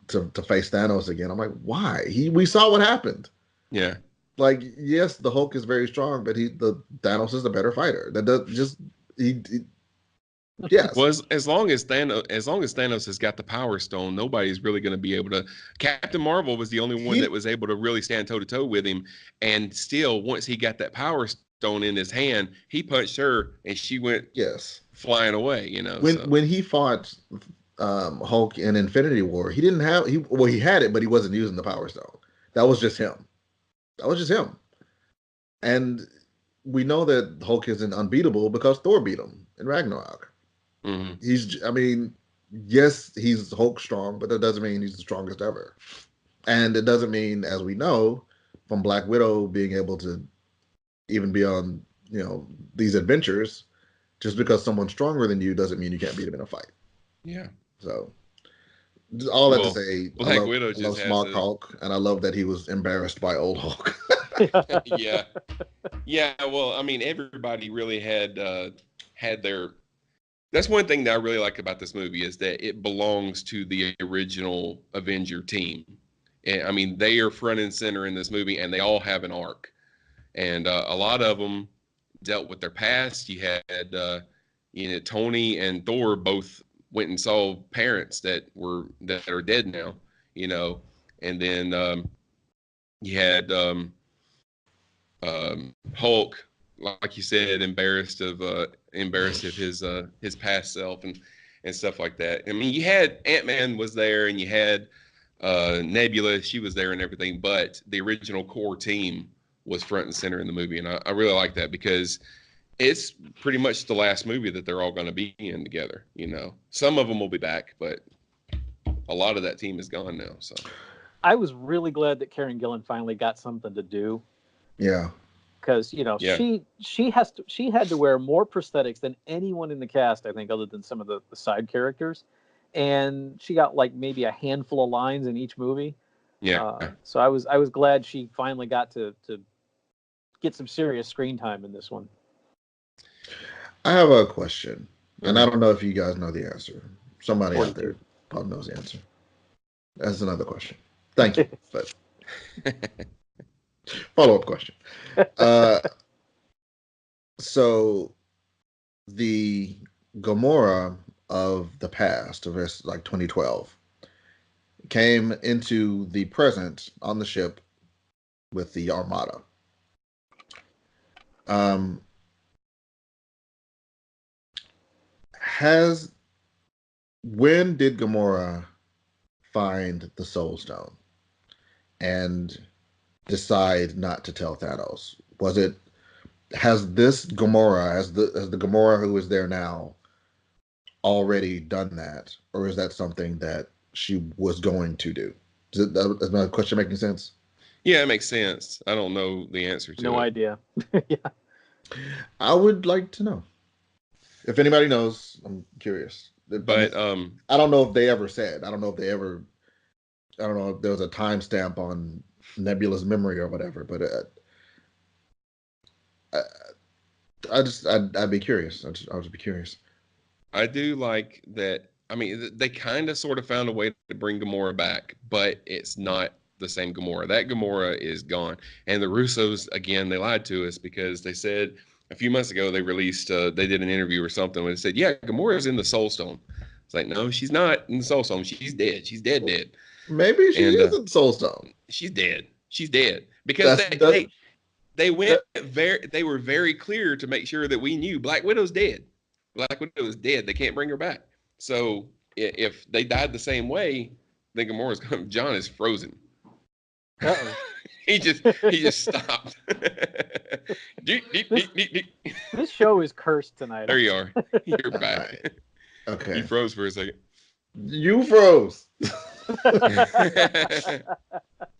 to face Thanos again. I'm like, why? We saw what happened. Yeah. Like, yes, the Hulk is very strong, but Thanos is the better fighter. That does just yes. Well, as long as Thanos has got the Power Stone, nobody's really going to be able to. Captain Marvel was the only one that was able to really stand toe to toe with him, and still, once he got that Power Stone in his hand, he punched her, and she went flying away. When he fought Hulk in Infinity War, he didn't have he had it, but he wasn't using the Power Stone. That was just him. And we know that Hulk isn't unbeatable because Thor beat him in Ragnarok. Mm-hmm. Yes, he's Hulk strong, but that doesn't mean he's the strongest ever. And it doesn't mean, as we know, from Black Widow being able to even be on, these adventures, just because someone's stronger than you doesn't mean you can't beat him in a fight. Yeah. So, all that to say, Black Widow I love Smart Hulk, and I love that he was embarrassed by old Hulk. Yeah. Yeah. Well, everybody really had their. That's one thing that I really like about this movie is that it belongs to the original Avenger team. And they are front and center in this movie, and they all have an arc. And a lot of them dealt with their past. You had, Tony and Thor both went and saw parents that are dead now, and then you had Hulk, like you said, embarrassed of his past self and stuff like that. You had Ant-Man was there, and you had Nebula, she was there and everything, but the original core team was front and center in the movie, and I really like that because it's pretty much the last movie that they're all going to be in together. You know, some of them will be back, but a lot of that team is gone now. So I was really glad that Karen Gillan finally got something to do. Yeah. Because Yeah. she had to wear more prosthetics than anyone in the cast, I think, other than some of the side characters, and she got like maybe a handful of lines in each movie. yeah, So I was glad she finally got to get some serious screen time in this one. I have a question, and I Mhm. don't know if you guys know the answer. Somebody out 42. there probably knows the answer. That's another question. Thank you, but follow-up question. So the Gamora of the past, of like 2012, came into the present on the ship with the Armada. Um, when did Gamora find the Soul Stone and decide not to tell Thanos? Has this Gamora, as the Gamora who is there now, already done that, or is that something that she was going to do? Is my question making sense? Yeah, it makes sense. I don't know the answer to No it. idea. Yeah. I would like to know. If anybody knows, I'm curious. But I don't know if they ever said. I don't know if they ever. I don't know if there was a timestamp on Nebula's memory or whatever. But I'd be curious. I would be curious. I do like that. I mean, they kind of sort of found a way to bring Gamora back, but it's not the same Gamora. That Gamora is gone. And the Russos, again, they lied to us because they said a few months ago they released, they did an interview or something where they said, yeah, Gamora's in the Soul Stone. It's like, no, she's not in the Soul Stone. She's dead. She's dead. Maybe she And isn't Soul Stone. she's dead. She's dead because That's that, they went that, they were very clear to make sure that we knew Black Widow's dead. Black Widow is dead. They can't bring her back. So if they died the same way, then Gamora's John is frozen. Uh-oh. he just stopped. This show is cursed tonight. There you are. You're back. Right. Okay. You froze for a second. You froze.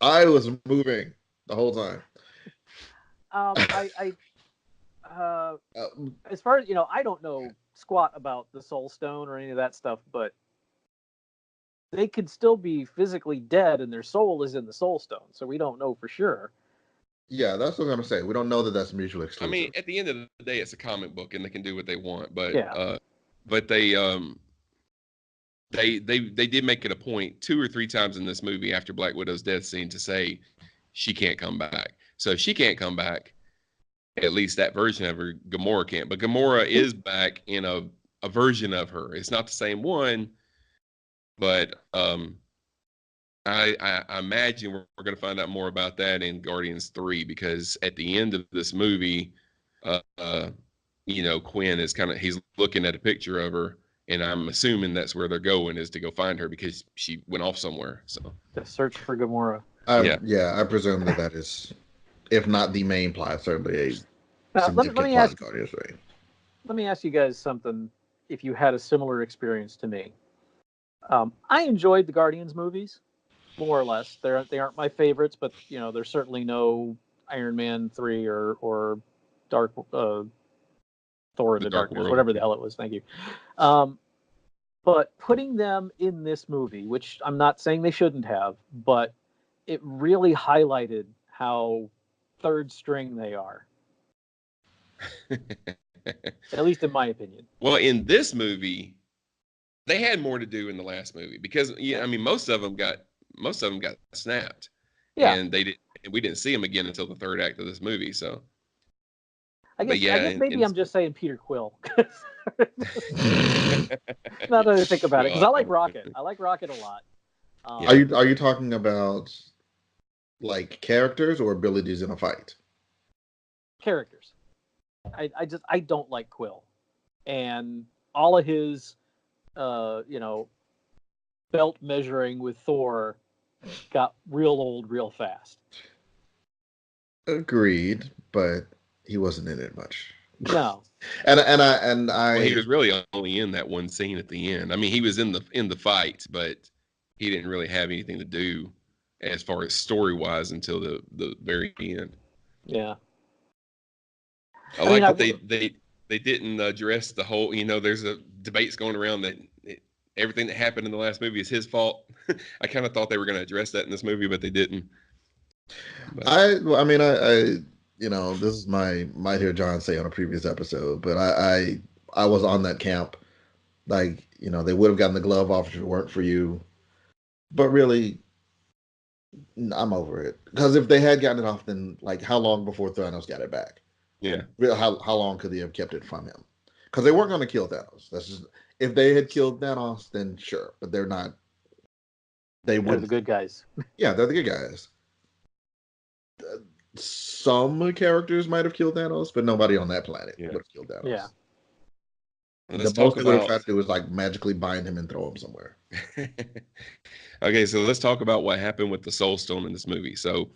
I was moving the whole time. As far as I don't know squat about the Soul Stone or any of that stuff, but they could still be physically dead and their soul is in the Soul Stone, so we don't know for sure. Yeah, that's what I'm gonna say. We don't know that that's mutually I exclusive. mean, at the end of the day, it's a comic book and they can do what they want. But Yeah. But they did make it a point 2 or 3 times in this movie after Black Widow's death scene to say she can't come back. So if she can't come back, at least that version of her, Gamora can't. But Gamora is back in a version of her. It's not the same one, but I imagine we're going to find out more about that in Guardians 3 because at the end of this movie, Quinn is he's looking at a picture of her, and I'm assuming that's where they're going is to go find her because she went off somewhere. So The search for Gamora. I presume that is, if not the main plot, certainly a significant let me plot ask, of Guardians 3. let me ask you guys something. If you had a similar experience to me, I enjoyed the Guardians movies, more or less. They aren't my favorites, but there's certainly no Iron Man 3 or Dark Thor in the Dark Darkness, World. whatever the hell it was. Thank you. But putting them in this movie, which I'm not saying they shouldn't have, but it really highlighted how third string they are. At least in my opinion. Well, in this movie, they had more to do in the last movie because I mean most of them got snapped. Yeah. And we didn't see them again until the third act of this movie. So I guess maybe I'm just saying Peter Quill. Now that I think about it, because I like Rocket. I like Rocket a lot. Are you talking about like characters or abilities in a fight? Characters. I don't like Quill, and all of his belt measuring with Thor got real old real fast. Agreed, but he wasn't in it much. No. and I Well, he was really only in that one scene at the end. I mean, he was in the fight, but he didn't really have anything to do as far as story wise until the very end. Yeah. I like that they didn't address the whole. There's a debates going around that everything that happened in the last movie is his fault. I kind of thought they were going to address that in this movie, but they didn't. But. This is my Might Hear John say on a previous episode, but I was on that camp. Like, they would have gotten the glove off if it weren't for you. But really, I'm over it. Because if they had gotten it off, then like how long before Thanos got it back? Yeah. How long could they have kept it from him? Because they weren't going to kill Thanos. That's just, if they had killed Thanos, then sure. But they're not. They're the good guys. Yeah, they're the good guys. Some characters might have killed Thanos, but nobody on that planet would have killed Thanos. Yeah. Well, the most they would have tried to do was like magically bind him and throw him somewhere. Okay, so let's talk about what happened with the Soul Stone in this movie. So,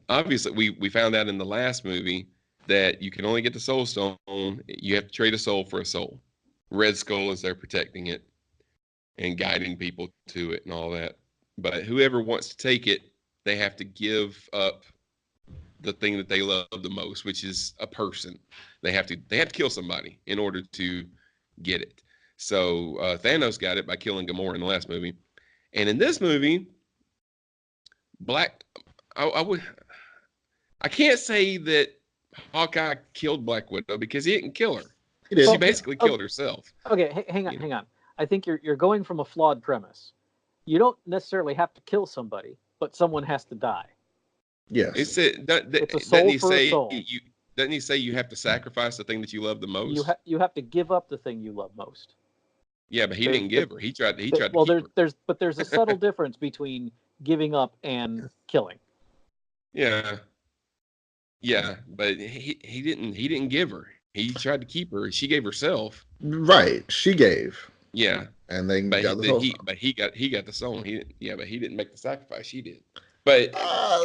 obviously, we found out in the last movie that you can only get the Soul Stone. You have to trade a soul for a soul. Red Skull is there protecting it and guiding people to it and all that. But whoever wants to take it, they have to give up the thing that they love the most, which is a person. They have to kill somebody in order to get it. So Thanos got it by killing Gamora in the last movie, and in this movie, I can't say that Hawkeye killed Black Widow because he didn't kill her. She basically killed herself. Okay, hang on. I think you're going from a flawed premise. You don't necessarily have to kill somebody, but someone has to die. Yes. It's a soul for a soul. Doesn't he say you have to sacrifice the thing that you love the most? You have to give up the thing you love most. Yeah, but he didn't give her. He tried to keep her. There's a subtle difference between giving up and killing. Yeah, but he didn't give her. He tried to keep her. She gave herself. Right, she gave. Yeah, and then but he got the soul. But he didn't make the sacrifice. She did. But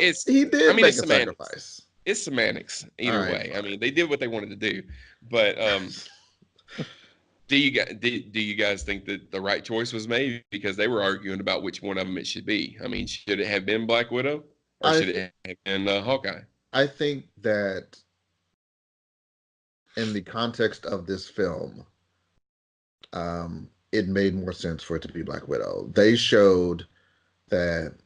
he did. Make a sacrifice. It's semantics either way. I mean, they did what they wanted to do. But do you guys think that the right choice was made? Because they were arguing about which one of them it should be. I mean, should it have been Black Widow or should it have been Hawkeye? I think that in the context of this film, it made more sense for it to be Black Widow. They showed that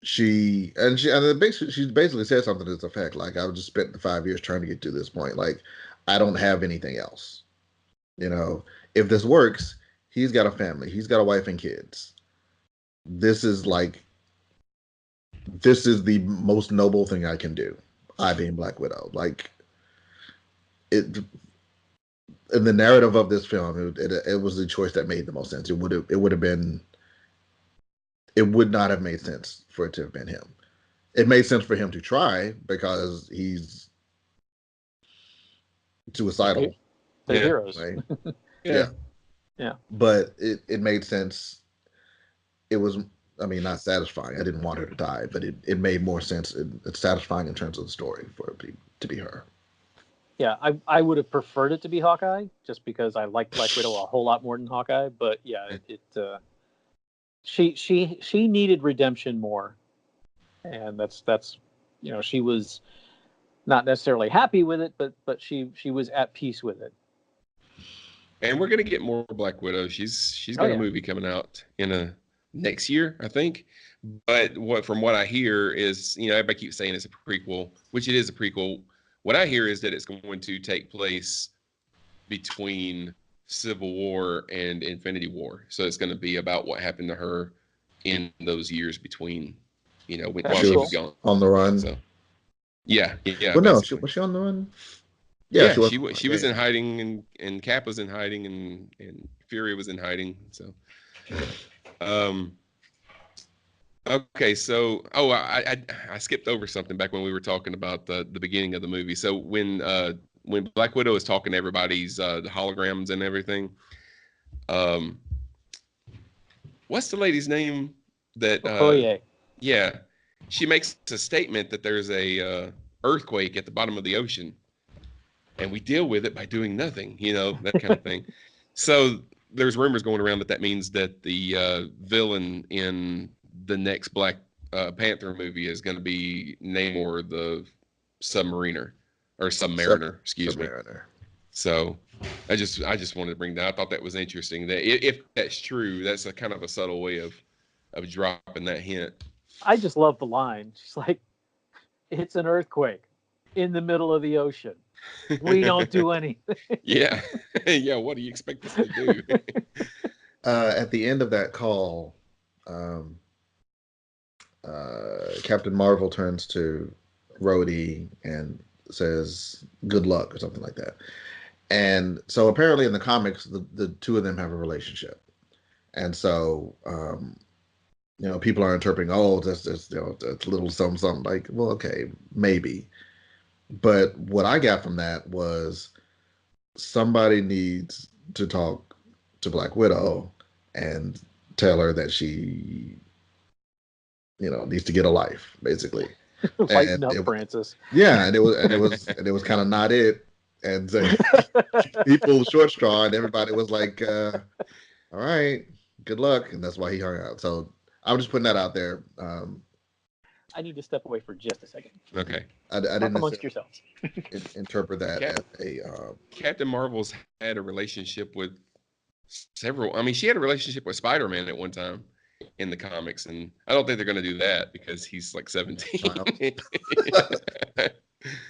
she basically said something to this effect, like, I've just spent the 5 years trying to get to this point. Like, I don't have anything else. If this works, he's got a family, he's got a wife and kids. This is the most noble thing I can do. I being Black Widow. Like, it in the narrative of this film, it was the choice that made the most sense. It would not have made sense for it to have been him. It made sense for him to try because he's suicidal. They're heroes. Right? Yeah. But it made sense. It was, not satisfying. I didn't want her to die, but it made more sense. It's satisfying in terms of the story for it to be her. Yeah, I would have preferred it to be Hawkeye, just because I like Black Widow a whole lot more than Hawkeye. But yeah, she needed redemption more, and that's she was not necessarily happy with it, but she was at peace with it. And we're gonna get more Black Widow. She's got a movie coming out in next year, I think. But from what I hear is, everybody keeps saying it's a prequel, which it is a prequel. What I hear is that it's going to take place between Civil War and Infinity War. So it's going to be about what happened to her in those years between, while she was gone. On the run. So, yeah. Well, no, was she on the run? Yeah, she was in hiding, and Cap was in hiding, and Fury was in hiding. So, okay, so I skipped over something back when we were talking about the beginning of the movie. So when Black Widow is talking to everybody's the holograms and everything, what's the lady's name that Okoye. yeah, she makes a statement that there's a earthquake at the bottom of the ocean, and we deal with it by doing nothing, that kind of thing. So there's rumors going around that means that the villain in the next Black Panther movie is going to be Namor the Submariner or Submariner, excuse me. So I just wanted to bring that. I thought that was interesting. That if that's true, that's a kind of a subtle way of dropping that hint. I just love the line. She's like, "It's an earthquake in the middle of the ocean. We don't do anything." Yeah, yeah. What do you expect us to do? At the end of that call, Captain Marvel turns to Rhodey and says, "Good luck," or something like that. And so apparently in the comics, the two of them have a relationship. And so, people are interpreting, oh, that's just, that's a little something. Like, well, okay, maybe. But what I got from that was somebody needs to talk to Black Widow and tell her that she, needs to get a life, basically. Lighten up, Francis. Yeah, and it was kind of not it. And he pulled short straw, and everybody was like, "All right, good luck," and that's why he hung out. So I'm just putting that out there. I need to step away for just a second. Okay. I didn't amongst yourselves. interpret that as a Captain Marvel's had a relationship with several. I mean, she had a relationship with Spider-Man at one time in the comics, and I don't think they're going to do that because he's like 17. that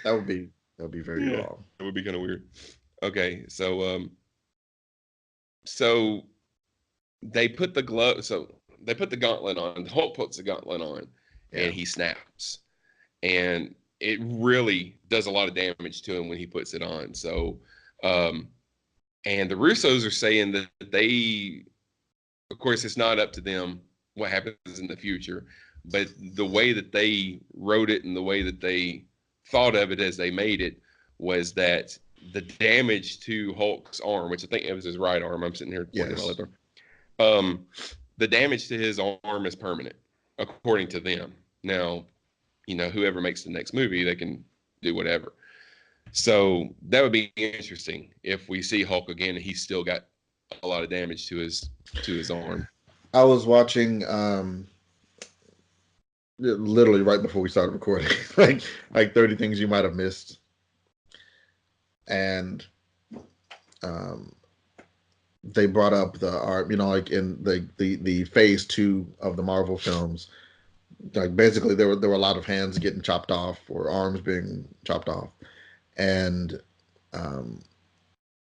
would be very wrong. It would be kind of weird. Okay, so so they put the glove. So they put the gauntlet on. Hulk puts the gauntlet on, and he snaps, and it really does a lot of damage to him when he puts it on. So, and the Russos are saying that they, of course, it's not up to them what happens in the future, but the way that they wrote it and the way that they thought of it as they made it was that the damage to Hulk's arm, which I think it was his right arm, I'm sitting here pointing my left arm, the damage to his arm is permanent, according to them. Now, whoever makes the next movie, they can do whatever. So that would be interesting if we see Hulk again and he's still got a lot of damage to his arm. I was watching literally right before we started recording, like 30 things you might have missed, and they brought up the art, like in the phase 2 of the Marvel films. Like basically there were a lot of hands getting chopped off or arms being chopped off, and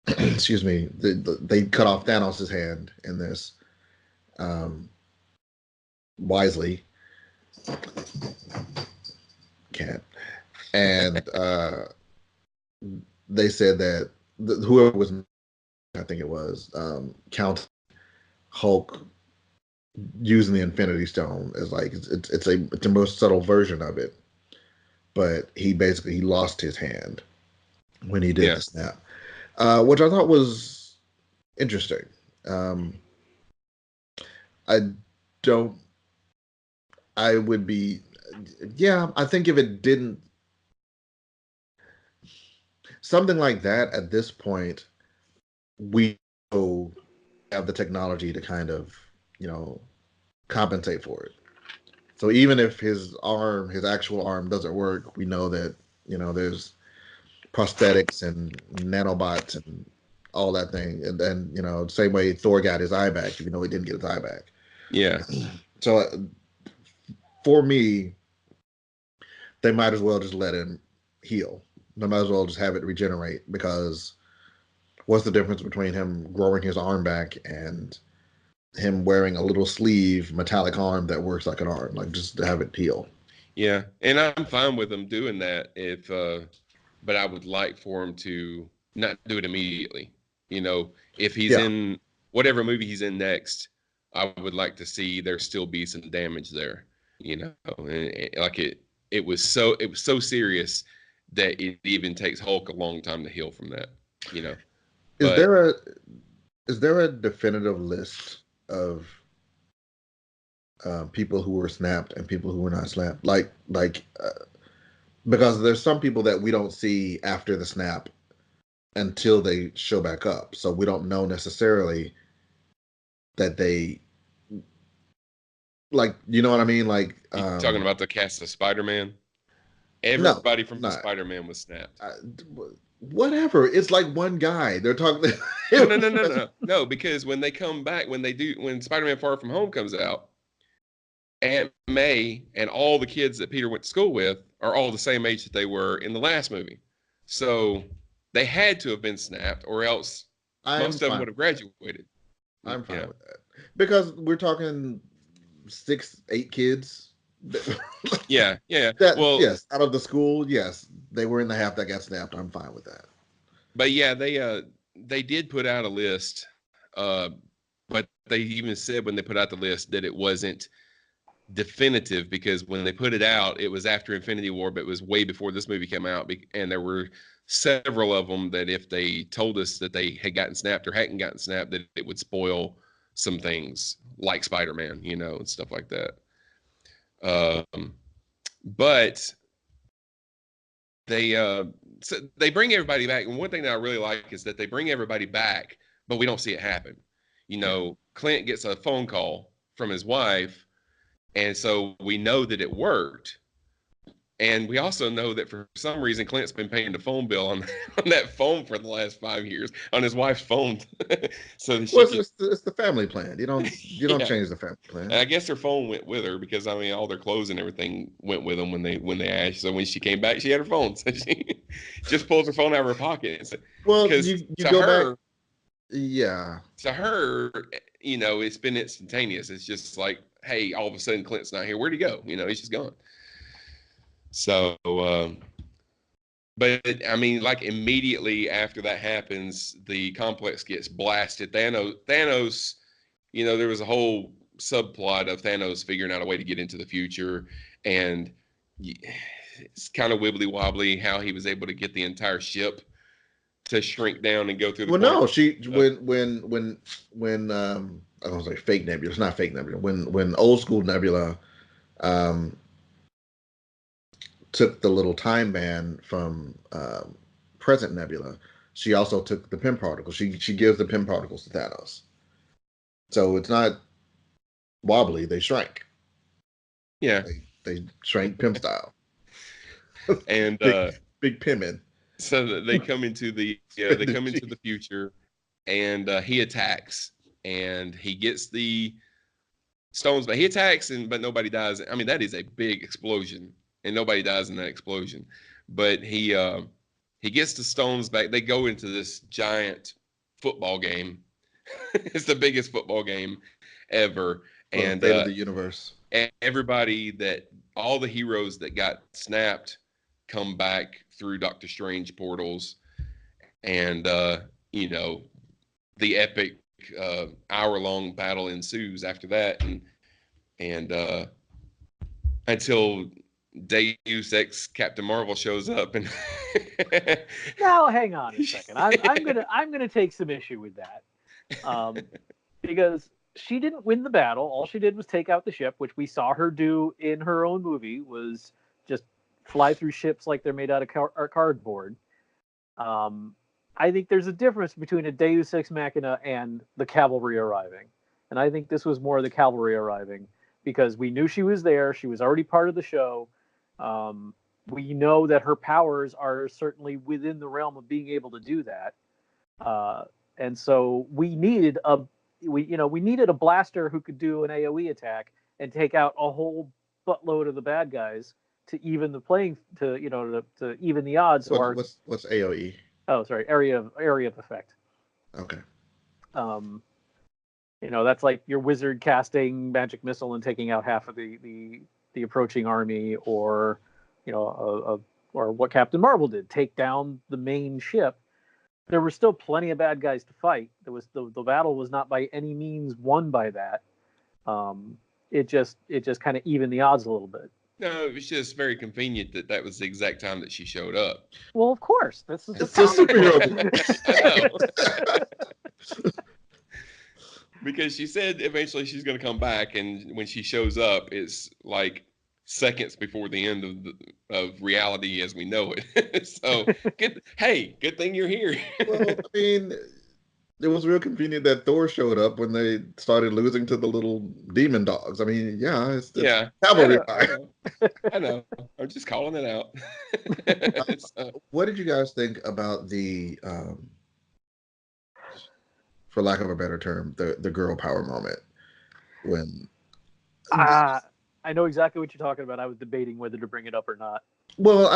excuse me, they cut off Thanos' hand in this, wisely, can't, and they said that whoever was, I think it was, Count Hulk using the Infinity Stone is like it's a most subtle version of it, but he lost his hand when he did the snap, which I thought was interesting. I would be, I think if it didn't, something like that at this point, we have the technology to kind of, compensate for it. So even if his actual arm doesn't work, we know that, there's prosthetics and nanobots and all that thing. And then, same way Thor got his eye back, even though he didn't get his eye back. Yeah. So for me, they might as well just let him heal. They might as well just have it regenerate, because what's the difference between him growing his arm back and him wearing a little sleeve metallic arm that works like an arm? Like, just to have it heal. Yeah, and I'm fine with him doing that but I would like for him to not do it immediately. If he's in whatever movie he's in next, I would like to see there still be some damage there. And like it was so serious that it even takes Hulk a long time to heal from that. Is there a definitive list of people who were snapped and people who were not snapped. Because there's some people that we don't see after the snap until they show back up, so we don't know necessarily that they like. You know what I mean? Like You talking about the cast of Spider-Man? no, Everybody from not. Spider-Man was snapped. Whatever. It's like one guy. They're talking. No, because when they come back, when Spider-Man Far From Home comes out, Aunt May and all the kids that Peter went to school with are all the same age that they were in the last movie. So they had to have been snapped, or else most of them would have graduated. I'm fine with that. Because we're talking 6, 8 kids. Yeah. Well, yes, out of the school, yes, they were in the half that got snapped. I'm fine with that. But yeah, they did put out a list, but they even said when they put out the list that it wasn't definitive, because when they put it out, it was after Infinity War, but it was way before this movie came out, and there were several of them that if they told us that they had gotten snapped or hadn't gotten snapped, that it would spoil some things like Spider-Man, and stuff like that. But they bring everybody back, and one thing that I really like is that they bring everybody back, but we don't see it happen. Clint gets a phone call from his wife, and so we know that it worked. And we also know that for some reason Clint's been paying the phone bill on that phone for the last 5 years on his wife's phone. So that it's the family plan. You don't change the family plan. And I guess her phone went with her, because all their clothes and everything went with them when they asked. So when she came back, she had her phone. So she just pulls her phone out of her pocket. And well, you go back. Yeah. To her, it's been instantaneous. It's just like, hey, all of a sudden Clint's not here. Where'd he go? He's just gone. So, but immediately after that happens, the complex gets blasted. Thanos, there was a whole subplot of Thanos figuring out a way to get into the future, and it's kind of wibbly wobbly how he was able to get the entire ship to shrink down and go through the. Well, no, when I don't say fake Nebula. It's not fake Nebula. When old school Nebula, took the little time band from present Nebula, she also took the Pym particles. She gives the Pym particles to Thanos. So it's not wobbly. They shrank. Yeah. They shrank Pym style. And big Pymmin. So they come into the future, and he attacks, and he gets the stones, but he attacks, but nobody dies. That is a big explosion. And nobody dies in that explosion, but he gets the stones back. They go into this giant football game. It's the biggest football game ever, and fate of the universe. All the heroes that got snapped come back through Doctor Strange portals, and the epic hour-long battle ensues after that, and until Deus Ex Captain Marvel shows up, and now hang on a second. I'm gonna take some issue with that, because she didn't win the battle. All she did was take out the ship, which we saw her do in her own movie. Was just fly through ships like they're made out of cardboard. I think there's a difference between a Deus Ex Machina and the cavalry arriving, and I think this was more the cavalry arriving, because we knew she was there. She was already part of the show. We know that her powers are certainly within the realm of being able to do that. And so we needed a blaster who could do an AoE attack and take out a whole buttload of the bad guys to even the playing to even the odds. What's AoE? Oh, sorry, area of effect. Okay. That's like your wizard casting magic missile and taking out half of the approaching army, or or what Captain Marvel did, take down the main ship. There were still plenty of bad guys to fight. There was the battle was not by any means won by that. It just kind of evened the odds a little bit. No, it was just very convenient that was the exact time that she showed up. Well, of course, this is a superhero. I know. because she said eventually she's going to come back, and when she shows up, it's like seconds before the end of reality as we know it. So good thing you're here. Well, I mean, it was real convenient that Thor showed up when they started losing to the little demon dogs. I mean, yeah, it's Yeah, cavalry. I know. I'm just calling it out. What did you guys think about the, for lack of a better term, the girl power moment when? I know exactly what you're talking about. I was debating whether to bring it up or not. Well,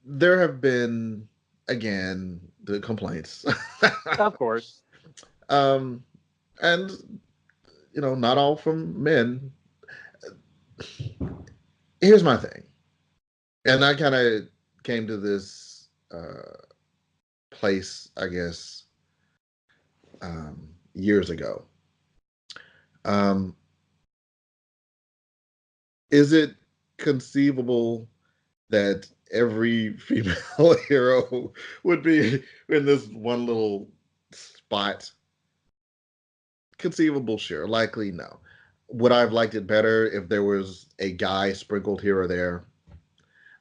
there have been again the complaints, Of course. and not all from men. Here's my thing, and I kind of came to this place, I guess, years ago. Is it conceivable that every female hero would be in this one little spot? Conceivable, sure. Likely, no. Would I have liked it better if there was a guy sprinkled here or there?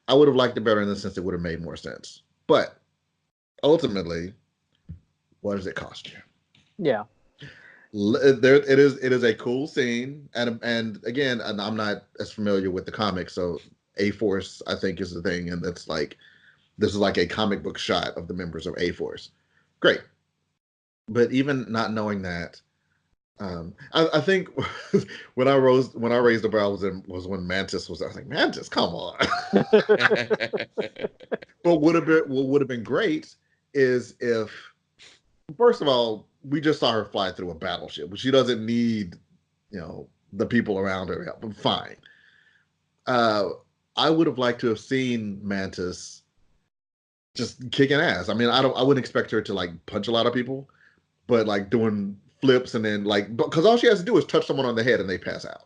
I would have liked it better in the sense it would have made more sense. But ultimately, what does it cost you? Yeah. It is a cool scene, and again, and I'm not as familiar with the comics, so A-Force I think is the thing, and that's like this is like a comic book shot of the members of A-Force. Great, but even not knowing that, I think when I raised the brow was when Mantis was. I was like, Mantis, come on. What would have been great is if, first of all, we just saw her fly through a battleship, but she doesn't need, the people around her help. But fine. I would have liked to have seen Mantis just kicking ass. I mean, I wouldn't expect her to like punch a lot of people, but like doing flips and then because all she has to do is touch someone on the head and they pass out.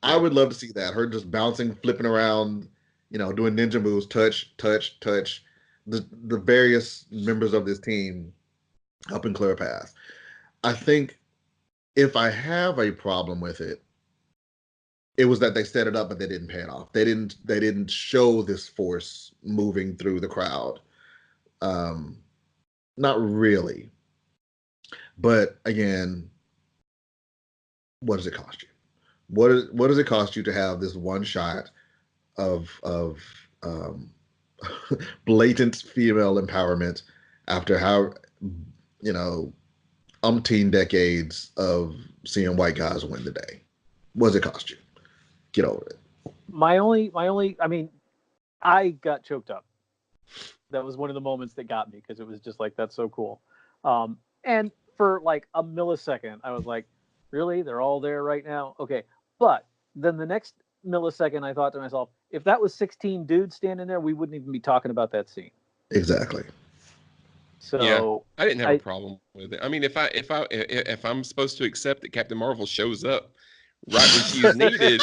I would love to see that. Her just bouncing, flipping around, doing ninja moves, touch. The various members of this team up and clear a path. I think if I have a problem with it, it was that they set it up but they didn't pay it off. They didn't show this force moving through the crowd. Not really. But again, what does it cost you? What does it cost you to have this one shot of blatant female empowerment after how umpteen decades of seeing white guys win the day? What does it cost you? Get over it. My only, I mean, I got choked up. That was one of the moments that got me because it was just like, that's so cool. And for like a millisecond, I was like, really? They're all there right now? Okay. But then the next millisecond, I thought to myself, if that was 16 dudes standing there, we wouldn't even be talking about that scene. Exactly. So yeah, I didn't have a problem with it. I mean, if I'm supposed to accept that Captain Marvel shows up right when she's needed,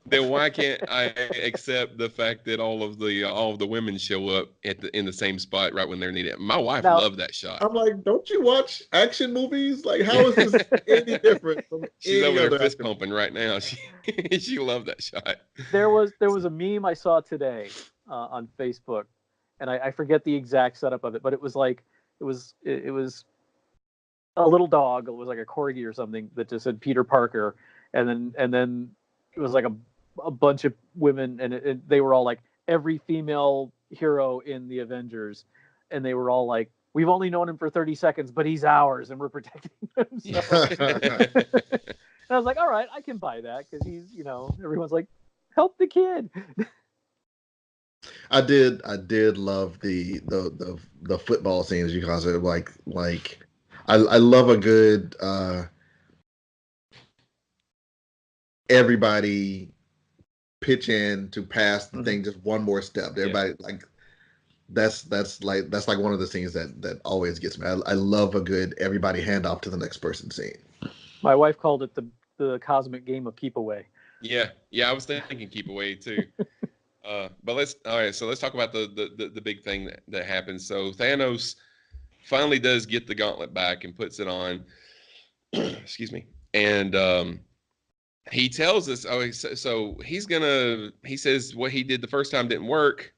then why can't I accept the fact that all of the women show up in the same spot right when they're needed? My wife loved that shot. I'm like, don't you watch action movies? Like, how is this any different from She's any over other there fist action pumping right now. She loved that shot. There was a meme I saw today on Facebook, and I forget the exact setup of it, but it was like it was a little dog. It was like a corgi or something that just said Peter Parker, and then it was like a bunch of women, and they were all like every female hero in the Avengers, and they were all like, we've only known him for 30 seconds, but he's ours, and we're protecting him. So. And I was like, all right, I can buy that because he's, everyone's like, help the kid. I did love the football scenes, you guys are like I love a good everybody pitch in to pass the thing just one more step. Everybody like that's like one of the scenes that always gets me. I love a good everybody hand off to the next person scene. My wife called it the cosmic game of keep away. Yeah, I was thinking keep away too. But let's talk about the big thing that happens. So Thanos finally does get the gauntlet back and puts it on. Excuse me. And he tells us, so he says what he did the first time didn't work.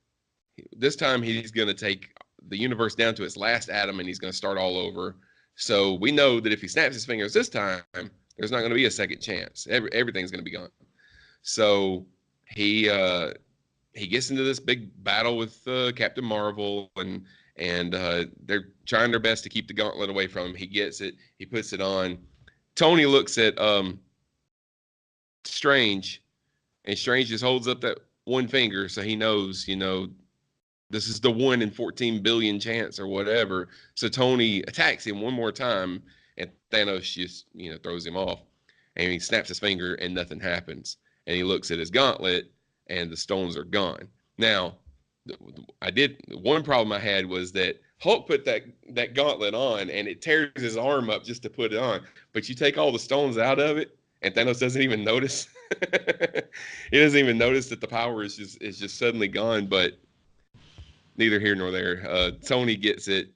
This time he's going to take the universe down to its last atom and he's going to start all over. So we know that if he snaps his fingers this time, there's not going to be a second chance. Everything's going to be gone. So he gets into this big battle with Captain Marvel, and they're trying their best to keep the gauntlet away from him. He gets it. He puts it on. Tony looks at Strange, and Strange just holds up that one finger, so he knows, this is the 1 in 14 billion chance or whatever. So Tony attacks him one more time, and Thanos just, throws him off, and he snaps his finger, and nothing happens. And he looks at his gauntlet, and the stones are gone. Now, one problem I had was that Hulk put that gauntlet on, and it tears his arm up just to put it on. But you take all the stones out of it, and Thanos doesn't even notice. He doesn't even notice that the power is just suddenly gone. But neither here nor there. Tony gets the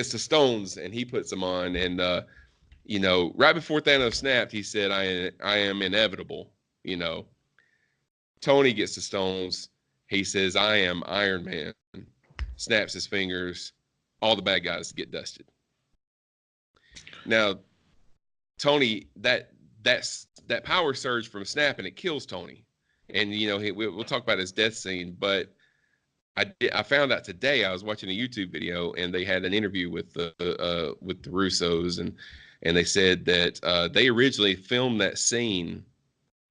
stones, and he puts them on. And right before Thanos snapped, he said, "I am inevitable." Tony gets the stones. He says, "I am Iron Man." Snaps his fingers. All the bad guys get dusted. Now, Tony, that power surge from snapping, it kills Tony. And, we'll talk about his death scene. But I found out today, I was watching a YouTube video, and they had an interview with the Russos. And they said that they originally filmed that scene.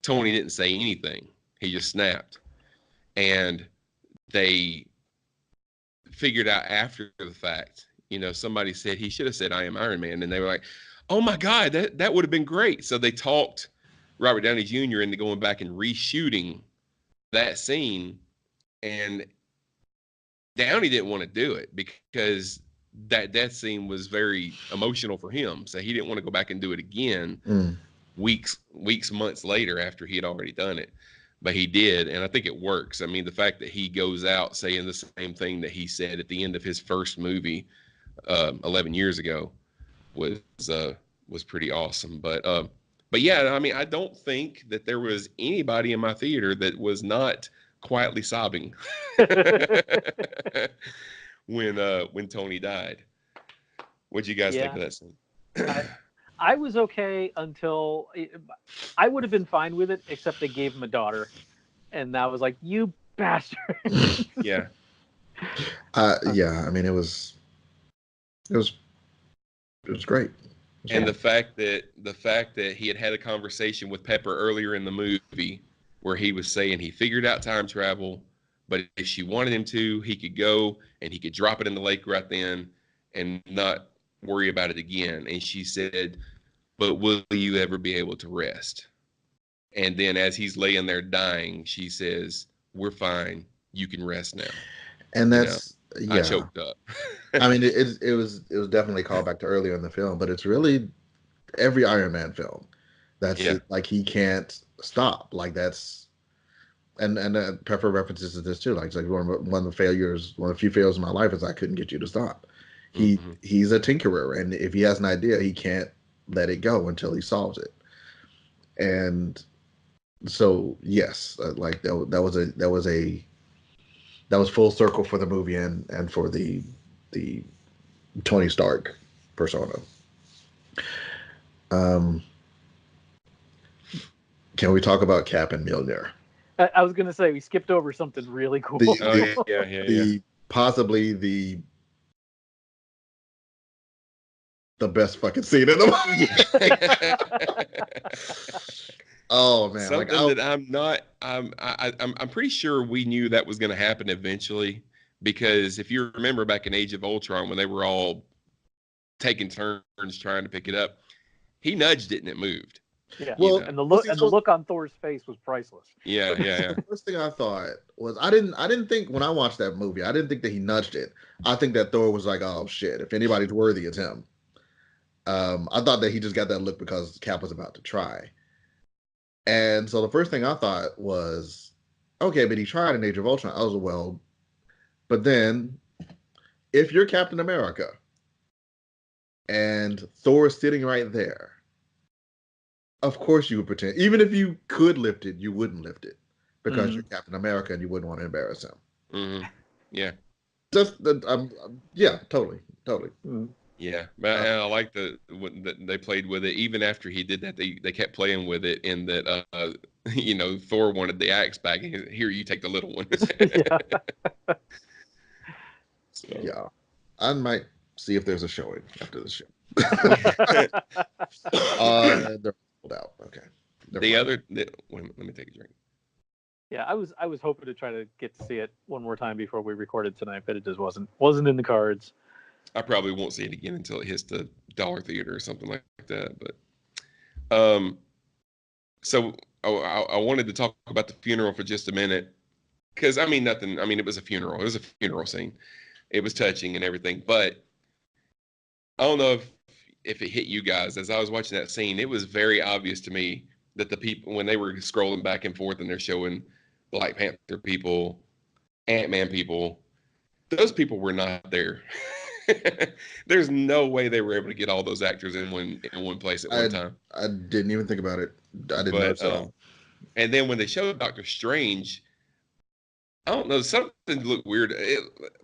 Tony didn't say anything. He just snapped. And they figured out after the fact, somebody said he should have said, "I am Iron Man." And they were like, "Oh my God, that would have been great." So they talked Robert Downey Jr. into going back and reshooting that scene. And Downey didn't want to do it because that death scene was very emotional for him. So he didn't want to go back and do it again weeks, months later after he had already done it. But he did, and I think it works. I mean, the fact that he goes out saying the same thing that he said at the end of his first movie 11 years ago was pretty awesome. But yeah, I mean, I don't think that there was anybody in my theater that was not quietly sobbing when Tony died. What'd you guys think of that scene? I was okay until I would have been fine with it, except they gave him a daughter, and that was like, you bastard. Yeah. Yeah. I mean, it was great. And the fact that he had a conversation with Pepper earlier in the movie where he was saying he figured out time travel, but if she wanted him to, he could go and he could drop it in the lake right then and not worry about it again. And she said, "But will you ever be able to rest?" And then as he's laying there dying, she says, "We're fine. You can rest now." And that's I choked up. I mean, it was definitely called back to earlier in the film, but it's really every Iron Man film. That's like he can't stop. Like that's and Pepper references to this too. Like it's like one of the few failures in my life is I couldn't get you to stop. He's a tinkerer, and if he has an idea, he can't let it go until he solves it. And so yes, like that was full circle for the movie and for the Tony Stark persona. Can we talk about Cap and Mjolnir? I was gonna say we skipped over something really cool. Possibly the best fucking scene in the movie. Oh man, something that I'm pretty sure we knew that was going to happen eventually, because if you remember back in Age of Ultron when they were all taking turns trying to pick it up, he nudged it and it moved. Yeah, well, and the look on Thor's face was priceless. Yeah. The first thing I thought was I didn't think when I watched that movie, I didn't think that he nudged it. I think that Thor was like, oh shit, if anybody's worthy, it's him. I thought that he just got that look because Cap was about to try. And so the first thing I thought was, okay, but he tried in Age of Ultron. I was like, well, but then if you're Captain America and Thor is sitting right there, of course you would pretend. Even if you could lift it, you wouldn't lift it because you're Captain America and you wouldn't want to embarrass him. Mm-hmm. Yeah. Just, yeah, totally. Yeah, but and I like that they played with it even after he did that. They kept playing with it in that Thor wanted the axe back. And here, you take the little one. So. Yeah, I might see if there's a showing after the show. They're pulled out. Okay. Let me take a drink. Yeah, I was hoping to try to get to see it one more time before we recorded tonight, but it just wasn't in the cards. I probably won't see it again until it hits the dollar theater or something like that. But, so I wanted to talk about the funeral for just a minute, because nothing. It was a funeral. It was a funeral scene. It was touching and everything, but I don't know if it hit you guys as I was watching that scene. It was very obvious to me that the people, when they were scrolling back and forth and they're showing Black Panther people, Ant-Man people, those people were not there. There's no way they were able to get all those actors in one place at one time. I didn't even think about it. I didn't know so. And then when they showed Doctor Strange, I don't know, something looked weird.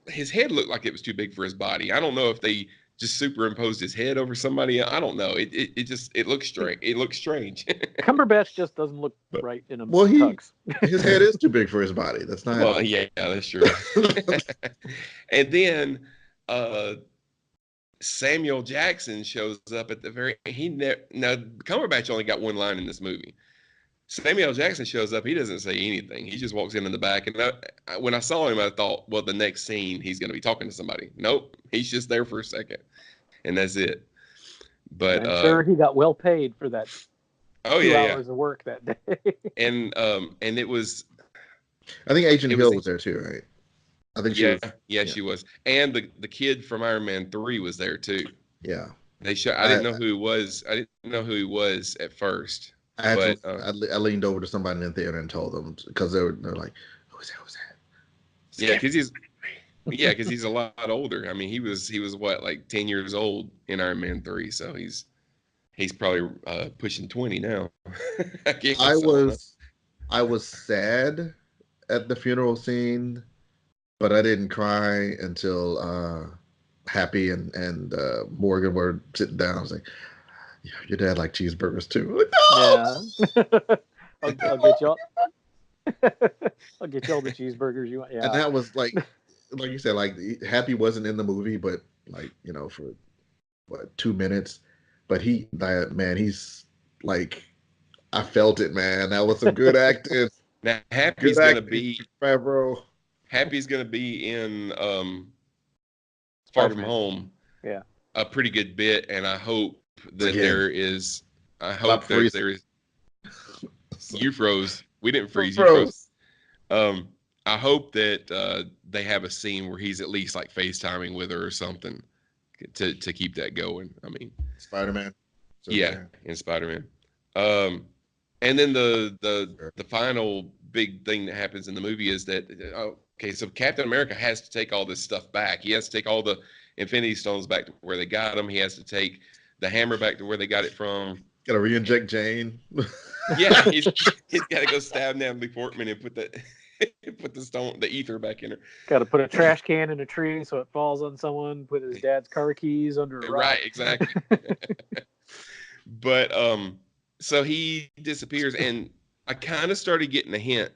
His head looked like it was too big for his body. I don't know if they just superimposed his head over somebody. I don't know. It looks strange. It looks strange. Cumberbatch just doesn't look right in a tux. His head is too big for his body. That's not. Well, yeah, that's true. And then Samuel Jackson shows up at the very. Now Cumberbatch only got one line in this movie. Samuel Jackson shows up. He doesn't say anything. He just walks in the back. And when I saw him, I thought, well, the next scene, he's going to be talking to somebody. Nope. He's just there for a second. And that's it. But I'm sure he got well paid for that. Oh, 2 hours of work that day. And it was. I think Agent Hill was there too, right? I think she was. Yeah, she was. And the kid from Iron Man 3 was there too. Yeah. I didn't know who he was. I didn't know who he was at first. I leaned over to somebody in the theater and told them, because they're like, who's that? Yeah, because he's a lot older. He was what, like 10 years old in Iron Man 3, so he's probably pushing 20 now. I was sad at the funeral scene, but I didn't cry until Happy and Morgan were sitting down. I was like, yeah, your dad liked cheeseburgers too. Like, no! Yeah. I'll get y'all. I'll get y'all the cheeseburgers you want. Yeah. And that was like you said, like Happy wasn't in the movie, but for 2 minutes. But he's like, I felt it, man. That was some good acting. Now Happy's gonna be bro. Happy's gonna be in Far From Home. Yeah. A pretty good bit, and I hope that there is. I hope that there is. You froze. We didn't freeze. You froze. I hope that they have a scene where he's at least like FaceTiming with her or something to keep that going. Spider-Man. In Spider-Man. And then the final big thing that happens in the movie is that so Captain America has to take all this stuff back. He has to take all the Infinity Stones back to where they got them. He has to take the hammer back to where they got it from. Got to re-inject Jane. Yeah, he's got to go stab Natalie Portman and put the ether back in her. Got to put a trash can in a tree so it falls on someone. Put his dad's car keys under a rock. Right, exactly. But so he disappears, and I kind of started getting a hint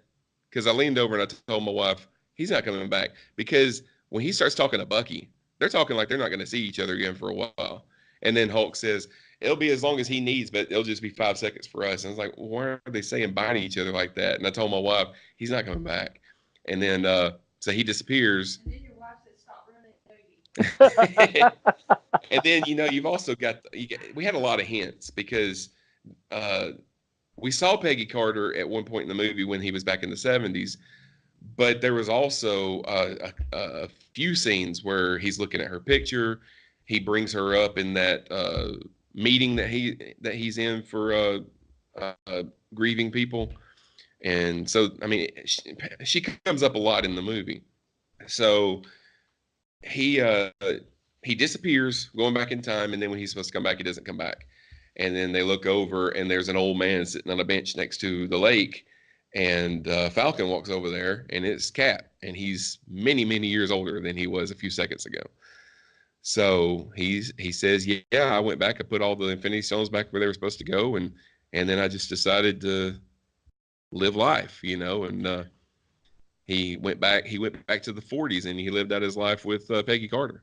because I leaned over and I told my wife he's not coming back, because when he starts talking to Bucky, they're talking like they're not going to see each other again for a while. And then Hulk says, it'll be as long as he needs, but it'll just be 5 seconds for us. And it's like, why are they saying bye to each other like that? And I told my wife, he's not coming back. And then, so he disappears. And then your wife said, stop running, baby. And then, you've also got, we had a lot of hints because we saw Peggy Carter at one point in the movie when he was back in the 70s. But there was also a few scenes where he's looking at her picture. He brings her up in that meeting that he's in for grieving people, and so she comes up a lot in the movie. So he he disappears going back in time, and then when he's supposed to come back, he doesn't come back. And then they look over, and there's an old man sitting on a bench next to the lake, and Falcon walks over there, and it's Cap, and he's many, many years older than he was a few seconds ago. So he says, yeah, I went back, I put all the Infinity Stones back where they were supposed to go, and then I just decided to live life, and he went back to the 40s, and he lived out his life with Peggy Carter.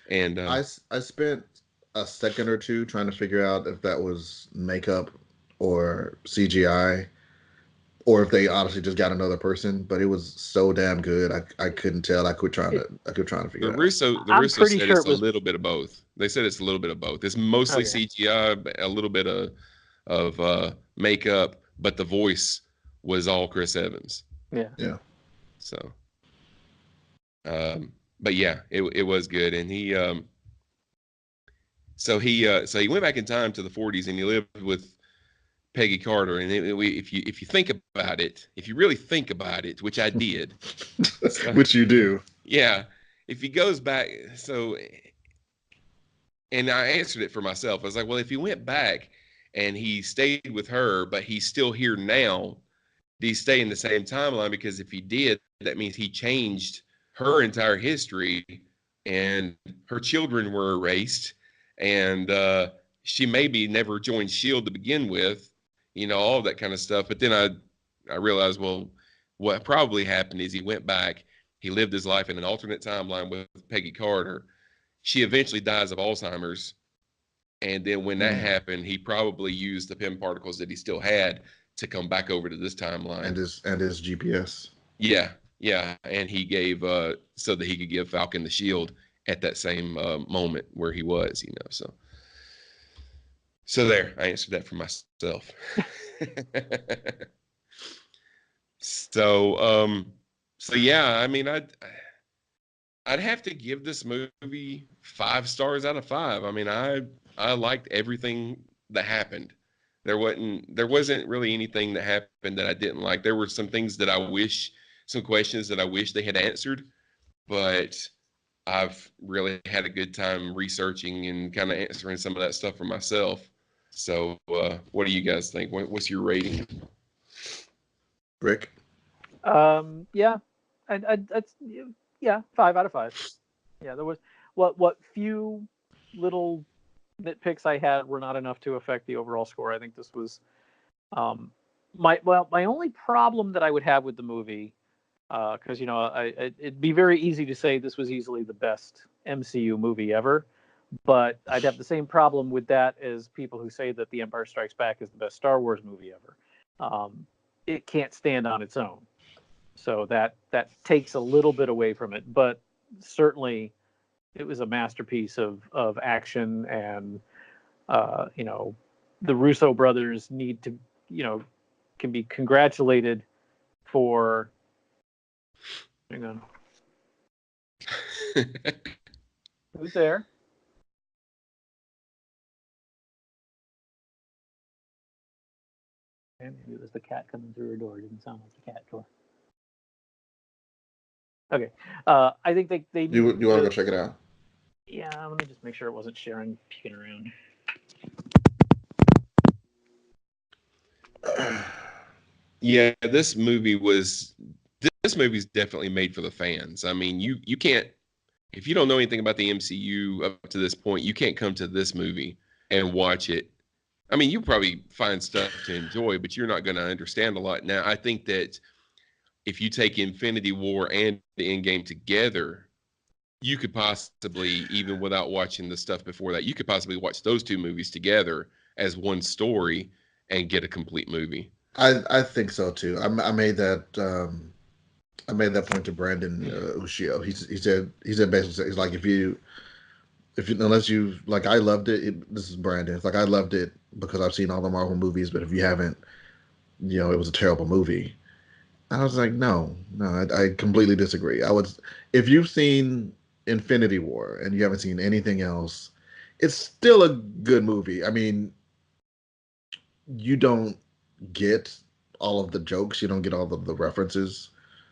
And I spent a second or two trying to figure out if that was makeup or CGI, or if they honestly just got another person. But it was so damn good, I couldn't tell. I kept trying to figure it out. The Russo said it's a little bit of both. They said it's a little bit of both. It's mostly CGI, a little bit of makeup, but the voice was all Chris Evans. Yeah. So, but yeah, it was good, and he so he went back in time to the 40s, and he lived with Peggy Carter. And if you think about it, if you really think about it, which I did, which you do, yeah. If he goes back, and I answered it for myself. I was like, well, if he went back and he stayed with her, but he's still here now, did he stay in the same timeline? Because if he did, that means he changed her entire history, and her children were erased, and she maybe never joined S.H.I.E.L.D. to begin with, all that kind of stuff. But then I realized, well, what probably happened is he went back, he lived his life in an alternate timeline with Peggy Carter. She eventually dies of Alzheimer's, and then when that happened, he probably used the PIM particles that he still had to come back over to this timeline. And his GPS. Yeah, and he gave so that he could give Falcon the shield at that same moment where he was, So there, I answered that for myself. So yeah, I mean, I'd have to give this movie 5 stars out of 5. I mean, I liked everything that happened. There wasn't really anything that happened that I didn't like. There were some things that some questions that I wish they had answered, but I've really had a good time researching and kind of answering some of that stuff for myself. So, what do you guys think? What's your rating? Rick? Yeah, yeah, 5 out of 5. Yeah, there was what few little nitpicks I had were not enough to affect the overall score. I think this was my only problem that I would have with the movie, because it'd be very easy to say this was easily the best MCU movie ever, but I'd have the same problem with that as people who say that The Empire Strikes Back is the best Star Wars movie ever. It can't stand on its own, so that takes a little bit away from it, but certainly it was a masterpiece of action, and the Russo brothers need to can be congratulated for. Hang on. Who's there? Maybe it was the cat coming through her door. It didn't sound like the cat door. Okay. I think they You want to go check it out? Yeah, let me just make sure it wasn't Sharon peeking around. Yeah, this movie's definitely made for the fans. I mean, you can't, if you don't know anything about the MCU up to this point, you can't come to this movie and watch it. I mean, you probably find stuff to enjoy, but you're not going to understand a lot. Now, I think that if you take Infinity War and the Endgame together, you could possibly, even without watching the stuff before that, you could possibly watch those 2 movies together as one story and get a complete movie. I think so too. I made that point to Brandon Ushio. He said basically, he's like, if you unless you like, I loved it. This is Brandon. It's like, I loved it because I've seen all the Marvel movies, but if you haven't, it was a terrible movie. I was like, no, I completely disagree. If you've seen Infinity War and you haven't seen anything else, it's still a good movie. I mean, you don't get all of the jokes, you don't get all of the references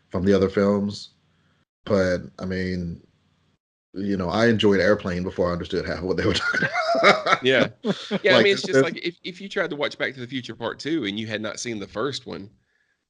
from the other films, but I mean, I enjoyed Airplane before I understood half of what they were talking about. Yeah. Yeah, I mean, it's just there's- like if you tried to watch Back to the Future Part 2 and you had not seen the first one,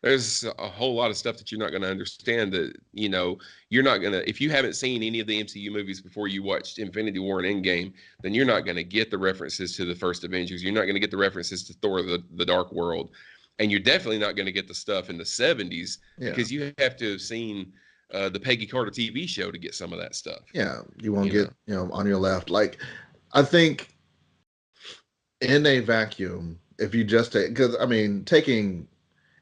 there's a whole lot of stuff that you're not going to understand that, you're not going to, if you haven't seen any of the MCU movies before you watched Infinity War and Endgame, then you're not going to get the references to the first Avengers. You're not going to get the references to Thor, the Dark World. And you're definitely not going to get the stuff in the 70s because you have to have seen the Peggy Carter TV show to get some of that stuff. Yeah, you won't get, on your left. Like, I think in a vacuum, if you just take, because I mean, taking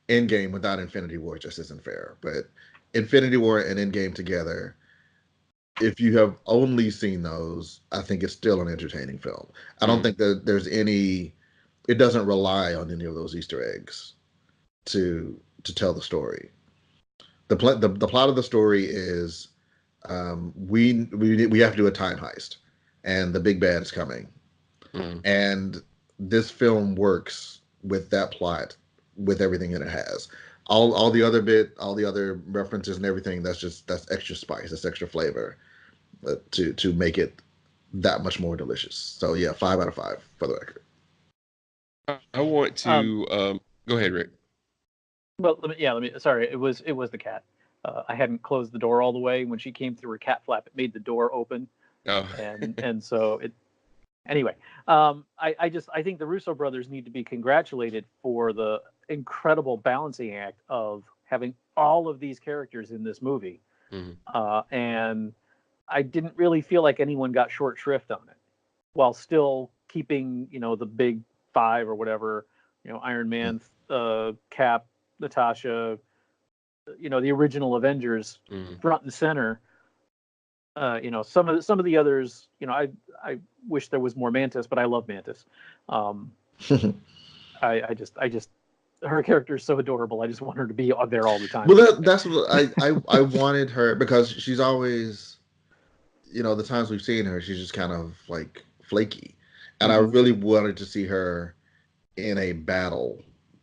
Endgame without Infinity War just isn't fair. But Infinity War and Endgame together, if you have only seen those, I think it's still an entertaining film. I don't think that there's any. It doesn't rely on any of those Easter eggs to tell the story. The plot of the story is we have to do a time heist, and the big bad is coming, and this film works with that plot, with everything that it has. All the other references and everything, that's extra spice, that's extra flavor to make it that much more delicious. So yeah, 5 out of 5 for the record. I want to go ahead, Rick. Well, let me. Sorry, it was the cat. I hadn't closed the door all the way. When she came through her cat flap, it made the door open. Oh. and so it. Anyway, I think the Russo brothers need to be congratulated for the incredible balancing act of having all of these characters in this movie, and I didn't really feel like anyone got short shrift on it, while still keeping the big five or whatever, Iron Man, Cap, Natasha, the original Avengers front and center. Some of the others, I wish there was more Mantis, but I love Mantis. I just her character is so adorable. I just want her to be there all the time. Well, that's what I wanted her, because she's always, the times we've seen her, she's just kind of like flaky, and I really wanted to see her in a battle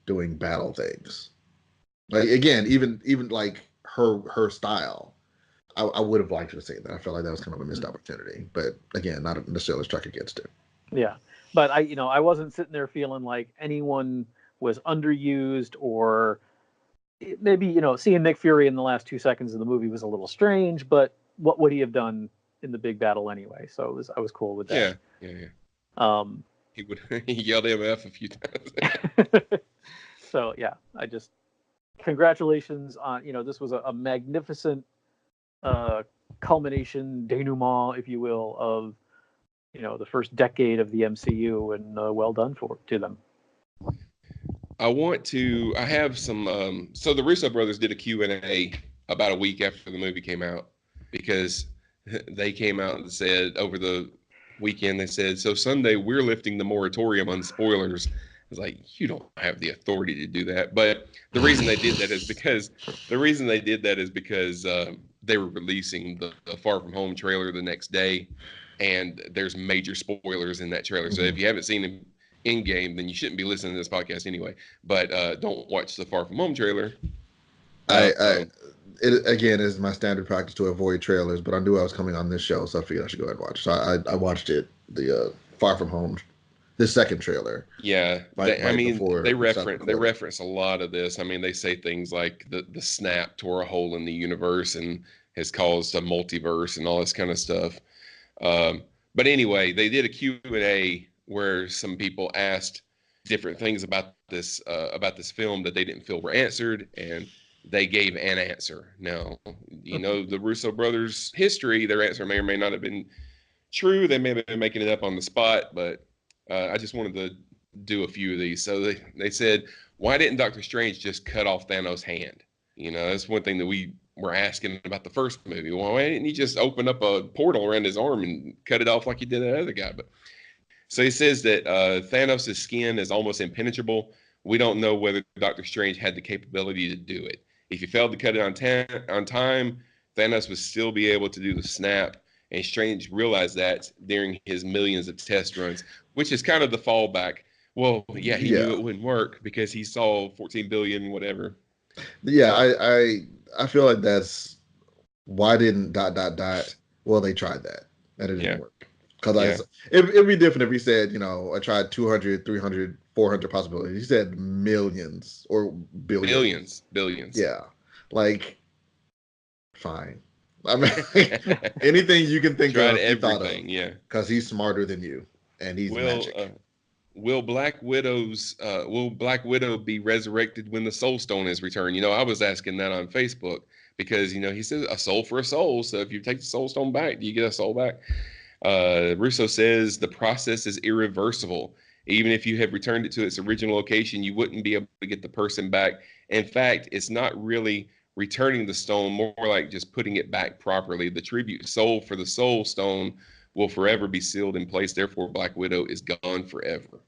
doing battle things. Like, again, even like her style, I would have liked to see that. I felt like that was kind of a missed opportunity, but again, not necessarily struck against it. Yeah, but I wasn't sitting there feeling like anyone was underused, or maybe seeing Nick Fury in the last 2 seconds of the movie was a little strange. But what would he have done in the big battle anyway? So I was cool with that. Yeah. He yelled MF a few times. So yeah, congratulations on this was a magnificent culmination, denouement, if you will, of the first decade of the MCU, and well done to them. I have some so the Russo brothers did a Q&A about a week after the movie came out, because they came out and said over the weekend, they said, so Sunday we're lifting the moratorium on spoilers. I was like, you don't have the authority to do that. But the reason they did that is because they were releasing the Far From Home trailer the next day, and there's major spoilers in that trailer. So if you haven't seen Endgame, then you shouldn't be listening to this podcast anyway. But don't watch the Far From Home trailer. It again is my standard practice to avoid trailers, but I knew I was coming on this show, so I figured I should go ahead and watch. So I watched it, the Far From Home, the second trailer. Yeah, they reference a lot of this. I mean, they say things like the snap tore a hole in the universe and has caused a multiverse and all this kind of stuff. But anyway, they did a Q&A where some people asked different things about this film that they didn't feel were answered, and they gave an answer. Now, the Russo brothers' history, their answer may or may not have been true. They may have been making it up on the spot, but I just wanted to do a few of these. So they said, why didn't Doctor Strange just cut off Thanos' hand? That's one thing that we were asking about the first movie. Well, why didn't he just open up a portal around his arm and cut it off like he did that other guy? But so he says that Thanos' skin is almost impenetrable. We don't know whether Doctor Strange had the capability to do it. If he failed to cut it on time, Thanos would still be able to do the snap. And Strange realized that during his millions of test runs, which is kind of the fallback. Well, yeah, he knew it wouldn't work because he saw 14 billion, whatever. Yeah, I feel like that's why didn't ... Well, they tried that. And it Yeah. didn't work. Because Yeah. it'd be different if he said, I tried 200, 300, 400 possibilities. He said millions or billions. Billions. Yeah. Like, fine. I mean, anything you can think Tried of, he thought of. everything. Yeah. Because he's smarter than you. And he's magic. Will Black Widow be resurrected when the Soul Stone is returned? I was asking that on Facebook because he says a soul for a soul. So if you take the Soul Stone back, do you get a soul back? Russo says the process is irreversible. Even if you have returned it to its original location, you wouldn't be able to get the person back. In fact, it's not really returning the stone, more like just putting it back properly. The tribute soul for the Soul Stone will forever be sealed in place. Therefore, Black Widow is gone forever.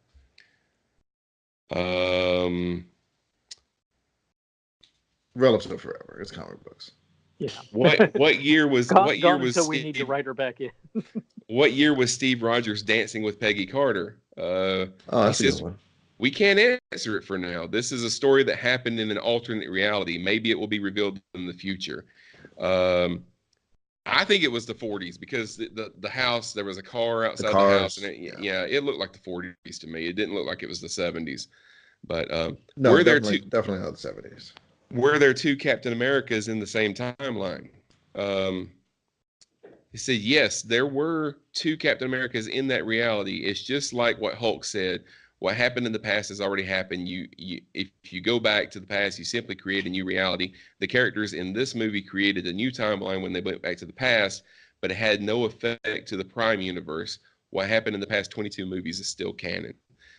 Relative forever. It's comic books. Yeah. What year was until we need to write her back in. What year was Steve Rogers dancing with Peggy Carter? I see one. We can't answer it for now. This is a story that happened in an alternate reality. Maybe it will be revealed in the future. I think it was the 40s because the house, there was a car outside the house, and it looked like the 40s to me. It didn't look like it was the 70s. But no, definitely not the 70s. Were there two Captain Americas in the same timeline? He said, yes, there were two Captain Americas in that reality. It's just like what Hulk said. What happened in the past has already happened. If you go back to the past, you simply create a new reality. The characters in this movie created a new timeline when they went back to the past, but it had no effect to the Prime universe. What happened in the past 22 movies is still canon.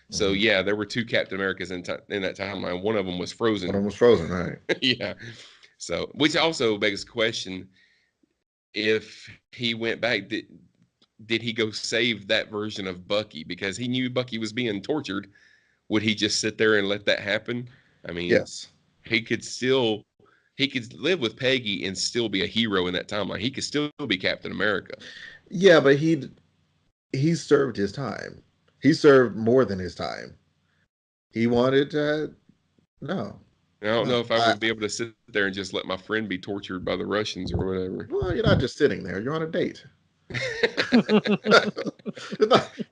So yeah, there were two Captain Americas in that timeline. One of them was frozen. One of them was frozen, right? Yeah. So, which also begs the question: if he went back, did he go save that version of Bucky because he knew Bucky was being tortured? Would he just sit there and let that happen? I mean, yes, he could live with Peggy and still be a hero in that timeline. He could still be Captain America. Yeah, but he served his time. He served more than his time. He wanted to. No. I don't know if I would be able to sit there and just let my friend be tortured by the Russians or whatever. Well, you're not just sitting there. You're on a date. you're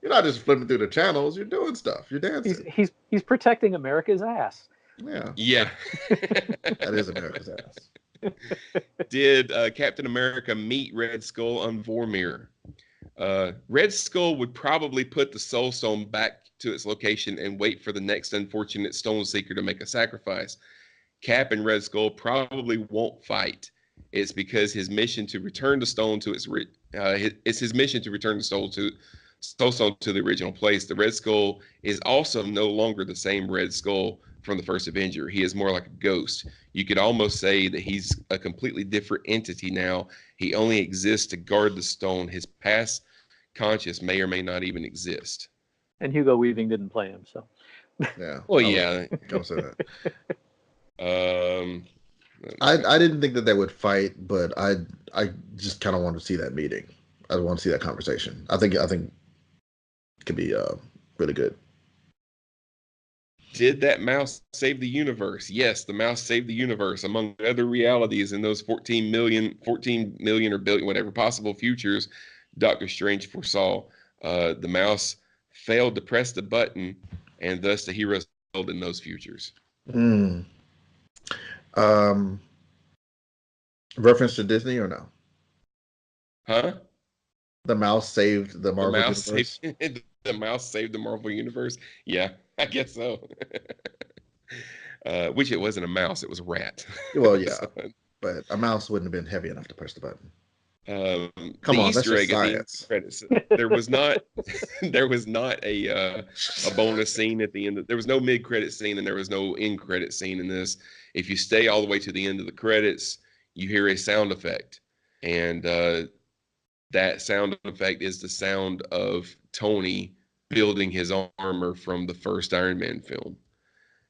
not just flipping through the channels. You're doing stuff. You're dancing. He's protecting America's ass. Yeah. That is America's ass. Did Captain America meet Red Skull on Vormir? Red Skull would probably put the Soul Stone back to its location and wait for the next unfortunate Stone Seeker to make a sacrifice. Cap and Red Skull probably won't fight. It's because his mission to return the stone to his mission to return the Soul Stone to the original place. The Red Skull is also no longer the same Red Skull from the first Avenger. He is more like a ghost. You could almost say that he's a completely different entity now. He only exists to guard the stone. His past conscious may or may not even exist. And Hugo Weaving didn't play him, so. Yeah. Well, yeah. Don't say that. I I didn't think that they would fight, but I just kind of want to see that meeting. I want to see that conversation. I think it could be really good. Did that mouse save the universe? Yes, the mouse saved the universe. Among other realities in those 14 million or billion, whatever possible futures Doctor Strange foresaw, the mouse failed to press the button, and thus the heroes failed in those futures. Reference to Disney or no? Huh? The mouse saved the Marvel universe? The mouse saved the Marvel universe? Yeah, I guess so. Which it wasn't a mouse, it was a rat. Well, yeah. But a mouse wouldn't have been heavy enough to push the button. Come on, Easter egg at the credits. There was not a bonus scene at the end. There was no mid-credit scene and there was no end-credit scene in this. If you stay all the way to the end of the credits, you hear a sound effect, and that sound effect is the sound of Tony building his armor from the first Iron Man film.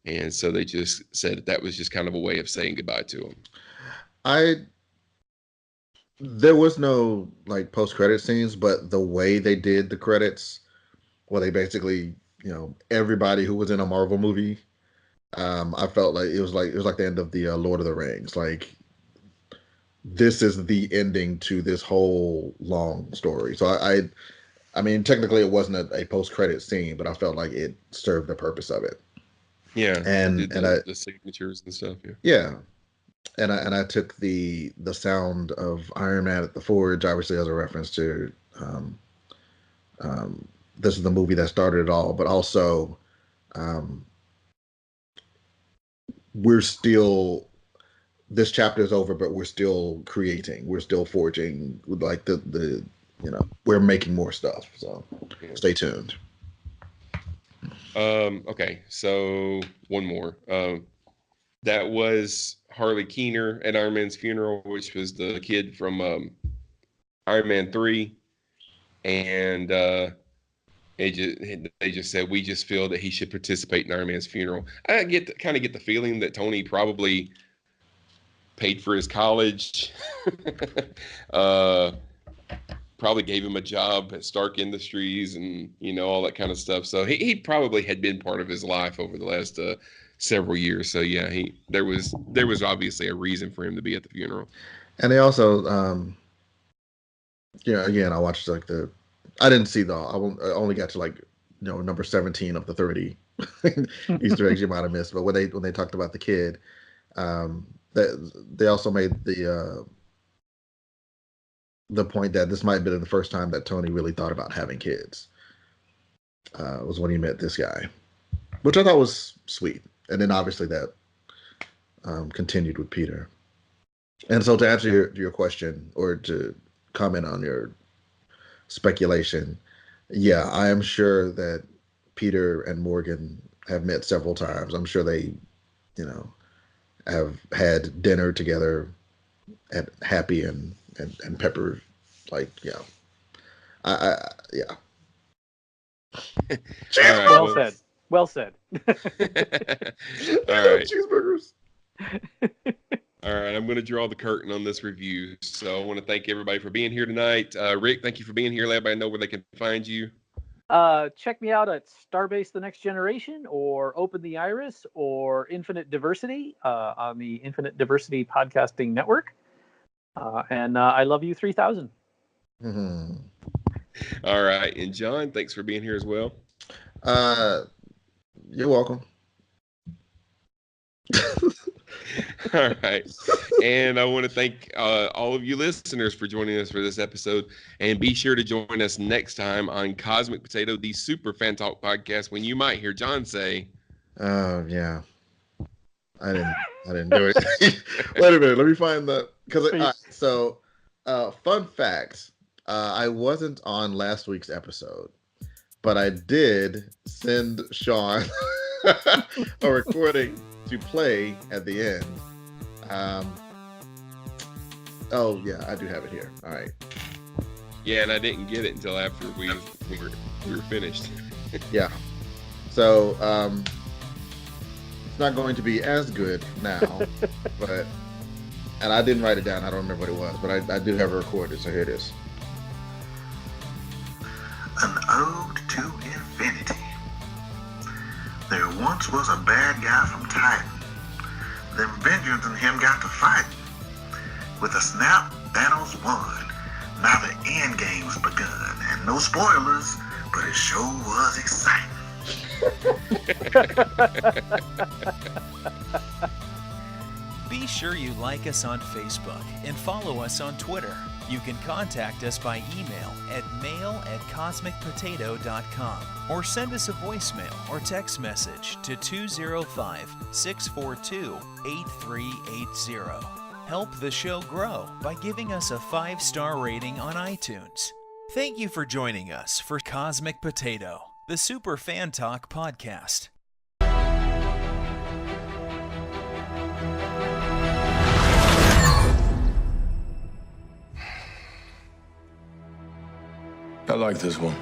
And so they just said that was just kind of a way of saying goodbye to him. There was no like post-credit scenes, but the way they did the credits, well, they basically, everybody who was in a Marvel movie, I felt like it was like the end of the Lord of the Rings. Like this is the ending to this whole long story. So I mean, technically it wasn't a post-credit scene, but I felt like it served the purpose of it. Yeah, And the signatures and stuff. Yeah. Yeah, and I took the sound of Iron Man at the Forge, obviously as a reference to this is the movie that started it all, but also we're still, this chapter is over, but we're still creating, we're still forging, like the we're making more stuff. So stay tuned. Okay, so one more. That was Harley Keener at Iron Man's funeral, which was the kid from Iron Man 3. And they just said, we just feel that he should participate in Iron Man's funeral. I kind of get the feeling that Tony probably paid for his college, probably gave him a job at Stark Industries and, all that kind of stuff. So he probably had been part of his life over the last several years. So yeah, there was obviously a reason for him to be at the funeral. And they also, again, I watched I didn't see I only got to number 17 of the 30 Easter eggs you might have missed. But when they talked about the kid, they also made the point that this might have been the first time that Tony really thought about having kids. Was when he met this guy, which I thought was sweet. And then obviously that continued with Peter. And so to answer your question, or to comment on your speculation, yeah, I am sure that Peter and Morgan have met several times. I'm sure they, have had dinner together at Happy and Pepper. Yeah. Yeah. Right, well said. All right. Cheeseburgers. All right, I'm going to draw the curtain on this review. So I want to thank everybody for being here tonight. Rick, thank you for being here. Let everybody know where they can find you. Check me out at Starbase The Next Generation, or Open the Iris, or Infinite Diversity on the Infinite Diversity Podcasting Network. And I love you 3000. Mm-hmm. All right. And John, thanks for being here as well. You're welcome. All right. And I want to thank all of you listeners for joining us for this episode. And be sure to join us next time on Cosmic Potato, the Super Fan Talk podcast, when you might hear John say, "Oh yeah, I didn't do it." Wait a minute, let me find the fun fact. I wasn't on last week's episode, but I did send Shawn a recording to play at the end. Oh yeah, I do have it here. All right. Yeah, and I didn't get it until after we were finished. Yeah. So it's not going to be as good now, and I didn't write it down. I don't remember what it was, but I do have it recorded. So here it is. An ode to infinity. There once was a bad guy from Titan. Then Avengers and him got to fighting. With a snap, Thanos won. Now the end game's begun. And no spoilers, but it sure was exciting. Be sure you like us on Facebook and follow us on Twitter. You can contact us by email at mail@cosmicpotato.com, or send us a voicemail or text message to 205-642-8380. Help the show grow by giving us a 5-star rating on iTunes. Thank you for joining us for Cosmic Potato, the Super Fan Talk podcast. I like this one.